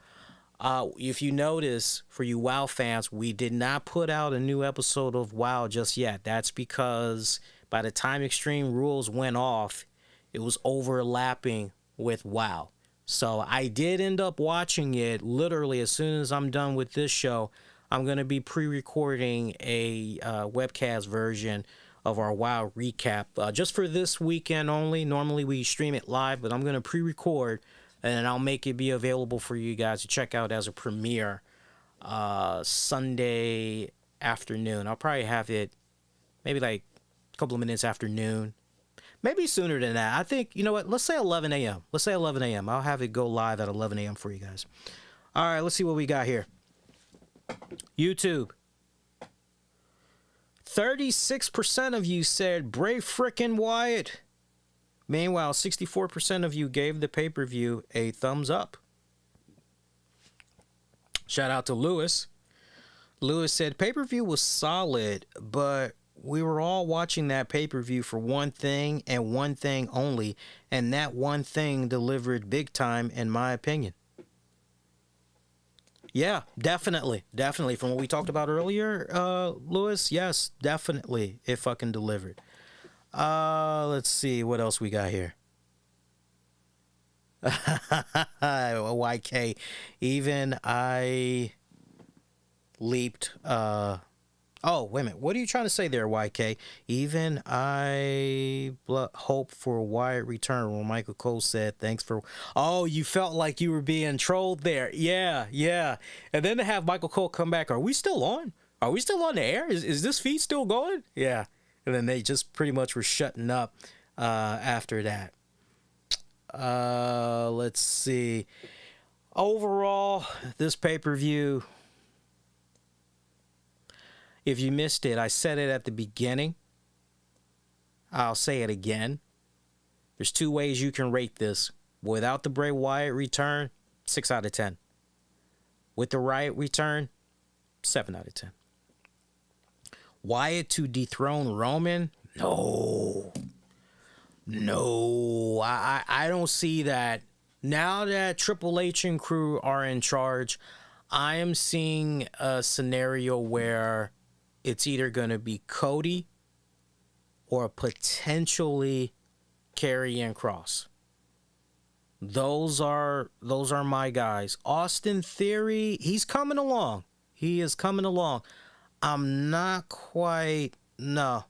If you notice, for you WoW fans, we did not put out a new episode of WoW just yet. That's because by the time Extreme Rules went off, it was overlapping with WoW. So I did end up watching it literally as soon as I'm done with this show. I'm going to be pre-recording a webcast version of our WoW recap just for this weekend only. Normally we stream it live, but I'm going to pre-record and I'll make it be available for you guys to check out as a premiere Sunday afternoon. I'll probably have it maybe like a couple of minutes after noon. Maybe sooner than that. I think, you know what? Let's say 11 a.m. Let's say 11 a.m. I'll have it go live at 11 a.m. for you guys. All right, let's see what we got here. YouTube. 36% of you said Bray frickin' Wyatt. Meanwhile, 64% of you gave the pay-per-view a thumbs up. Shout out to Lewis. Lewis said pay-per-view was solid, but we were all watching that pay-per-view for one thing and one thing only, and that one thing delivered big time, in my opinion. Yeah, definitely. Definitely. From what we talked about earlier, Lewis, yes, definitely. It fucking delivered. Let's see what else we got here. YK. Even I leaped. Oh, wait a minute. What are you trying to say there, YK? Even I hope for Wyatt return. When Michael Cole said, thanks for... Oh, you felt like you were being trolled there. Yeah, yeah. And then to have Michael Cole come back, are we still on? Are we still on the air? Is this feed still going? Yeah. And then they just pretty much were shutting up after that. Let's see. Overall, this pay-per-view... If you missed it, I said it at the beginning. I'll say it again. There's two ways you can rate this. Without the Bray Wyatt return, 6 out of 10. With the Wyatt return, 7 out of 10. Wyatt to dethrone Roman? No. No. I don't see that. Now that Triple H and crew are in charge, I am seeing a scenario where it's either going to be Cody or potentially Karrion Kross. Those are my guys. Austin Theory, he's coming along. He is coming along. I'm not quite there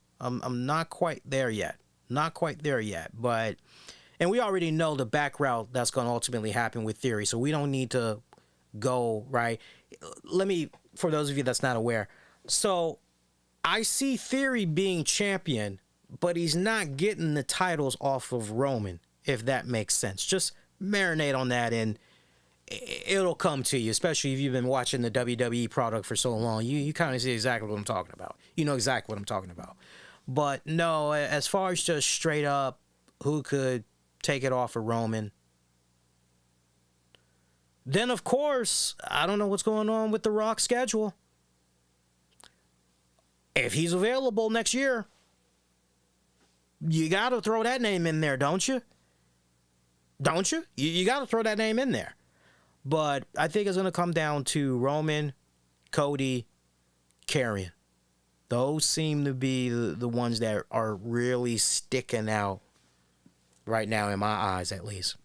yet. Not quite there yet. But, and we already know the back route that's going to ultimately happen with Theory, so we don't need to go, right? Let me, for those of you that's not aware, so I see Theory being champion, but he's not getting the titles off of Roman, if that makes sense. Just marinate on that and it'll come to you, especially if you've been watching the WWE product for so long. You kind of see exactly what I'm talking about. You know exactly what I'm talking about. But no, as far as just straight up who could take it off of Roman, then of course, I don't know what's going on with the Rock schedule. If he's available next year, you got to throw that name in there, don't you? Don't you? You got to throw that name in there. But I think it's going to come down to Roman, Cody, Karrion. Those seem to be the ones that are really sticking out right now, in my eyes, at least.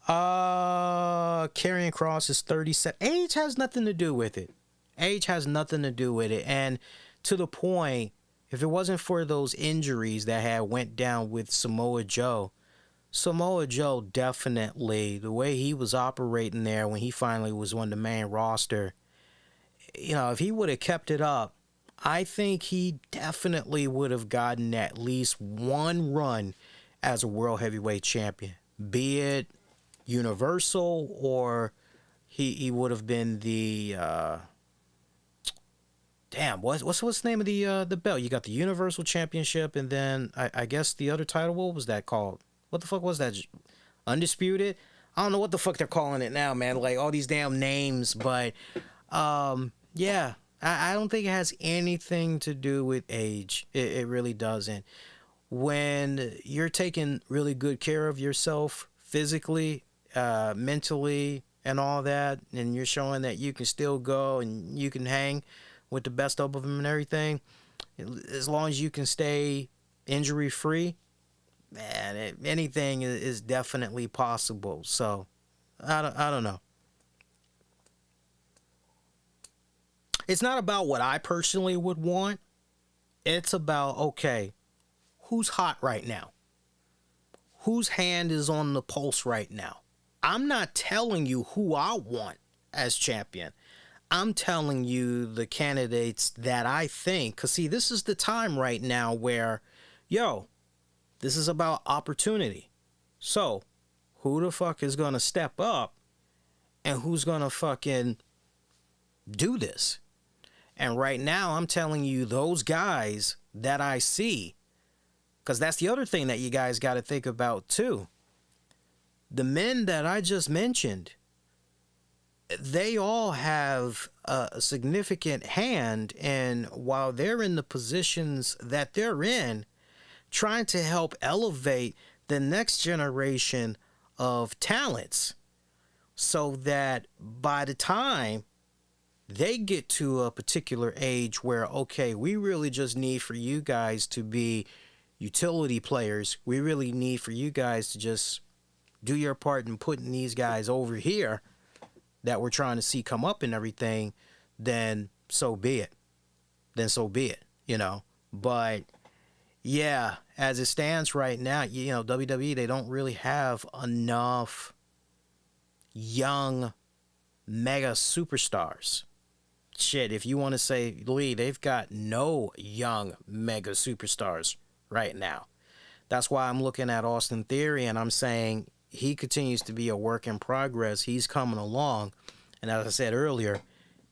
Karrion Kross is 37. Age has nothing to do with it. Age has nothing to do with it. And to the point, if it wasn't for those injuries that had went down with Samoa Joe definitely, the way he was operating there when he finally was on the main roster, if he would have kept it up, I think he definitely would have gotten at least one run as a World Heavyweight Champion, be it Universal or he would have been the what's the name of the belt? You got the Universal Championship, and then I guess the other title, what was that called? What the fuck was that? Undisputed? I don't know what the fuck they're calling it now, man. Like all these damn names, but yeah, I don't think it has anything to do with age. It really doesn't. When you're taking really good care of yourself physically, mentally, and all that, and you're showing that you can still go and you can hang with the best of them and everything, as long as you can stay injury free, man, anything is definitely possible. So I don't know. It's not about what I personally would want. It's about, okay, who's hot right now? Whose hand is on the pulse right now? I'm not telling you who I want as champion. I'm telling you the candidates that I think, because see, this is the time right now where, this is about opportunity. So, who the fuck is going to step up and who's going to fucking do this? And right now, I'm telling you those guys that I see, because that's the other thing that you guys got to think about too. The men that I just mentioned, they all have a significant hand, and while they're in the positions that they're in, trying to help elevate the next generation of talents so that by the time they get to a particular age where, okay, we really just need for you guys to be utility players. We really need for you guys to just do your part in putting these guys over here that we're trying to see come up and everything, then so be it. But yeah, as it stands right now, WWE, they don't really have enough young mega superstars. Shit, if you want to say, Lee, they've got no young mega superstars right now. That's why I'm looking at Austin Theory and I'm saying he continues to be a work in progress. He's coming along. And as I said earlier,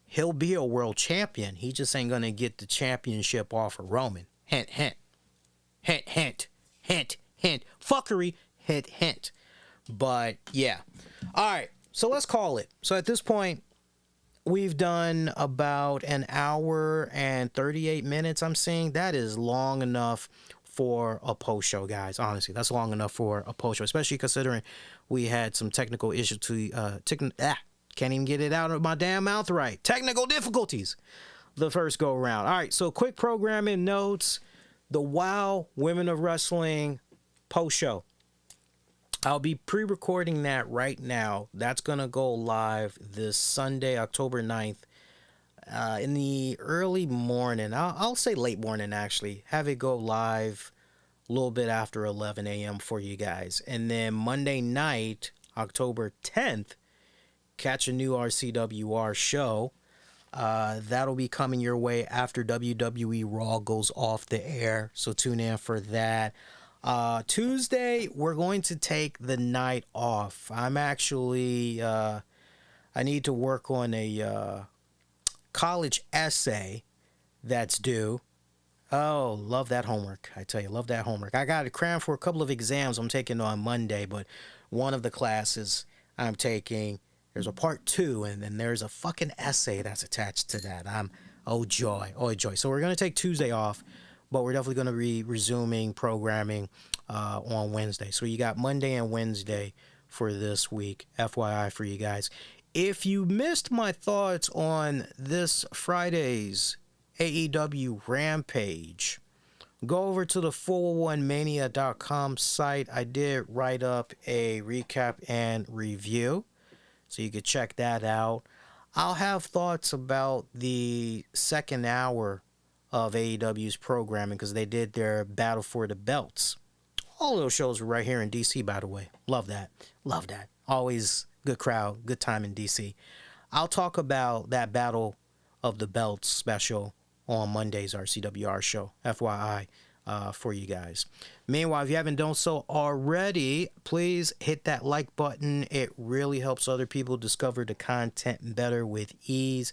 he'll be a world champion. He just ain't going to get the championship off of Roman. Hint, hint. Hint, hint. Hint, hint. Fuckery. Hint, hint. But, yeah. All right. So let's call it. So at this point, we've done about an hour and 38 minutes. I'm saying that is long enough for a post show, guys. Honestly, that's long enough for a post show, especially considering we had some technical issues can't even get it out of my damn mouth right. Technical difficulties the first go around. All right, so quick programming notes. The WOW Women of Wrestling post show. I'll be pre-recording that right now. That's going to go live this Sunday, October 9th, in the early morning. I'll say late morning, actually. Have it go live a little bit after 11 a.m. for you guys. And then Monday night, October 10th, catch a new RCWR show. That'll be coming your way after WWE Raw goes off the air. So tune in for that. Tuesday, we're going to take the night off. I'm actually, I need to work on a college essay that's due. Oh, love that homework. I tell you, love that homework. I got to cram for a couple of exams I'm taking on Monday, but one of the classes I'm taking, there's a part 2, and then there's a fucking essay that's attached to that. Oh joy, oh joy. So we're gonna take Tuesday off, but we're definitely gonna be resuming programming on Wednesday. So you got Monday and Wednesday for this week. FYI for you guys. If you missed my thoughts on this Friday's AEW Rampage, go over to the 401mania.com site. I did write up a recap and review, so you could check that out. I'll have thoughts about the second hour of AEW's programming because they did their Battle for the Belts. All of those shows were right here in DC, by the way. Love that. Love that. Always good crowd, good time in DC. I'll talk about that Battle of the Belts special on Monday's RCWR show, FYI, for you guys. Meanwhile, if you haven't done so already, please hit that like button. It really helps other people discover the content better with ease.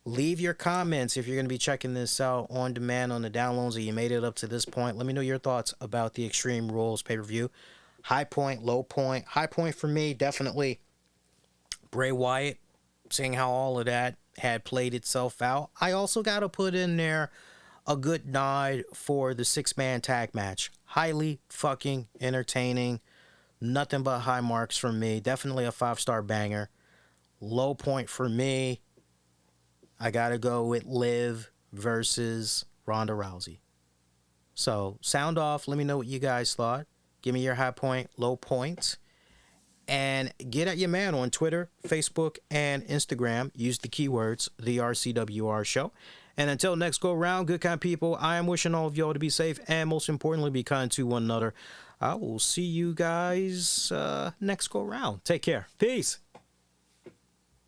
Leave your comments if you're going to be checking this out on demand on the downloads or you made it up to this point. Let me know your thoughts about the Extreme Rules pay-per-view. High point, low point. High point for me, definitely Bray Wyatt, seeing how all of that had played itself out. I also got to put in there a good nod for the 6-man tag match. Highly fucking entertaining. Nothing but high marks from me. Definitely a 5-star banger. Low point for me, I got to go with Liv versus Ronda Rousey. So sound off. Let me know what you guys thought. Give me your high point, low point. And get at your man on Twitter, Facebook, and Instagram. Use the keywords, the RCWR show. And until next go round, good kind people, I am wishing all of y'all to be safe and most importantly, be kind to one another. I will see you guys next go round. Take care. Peace.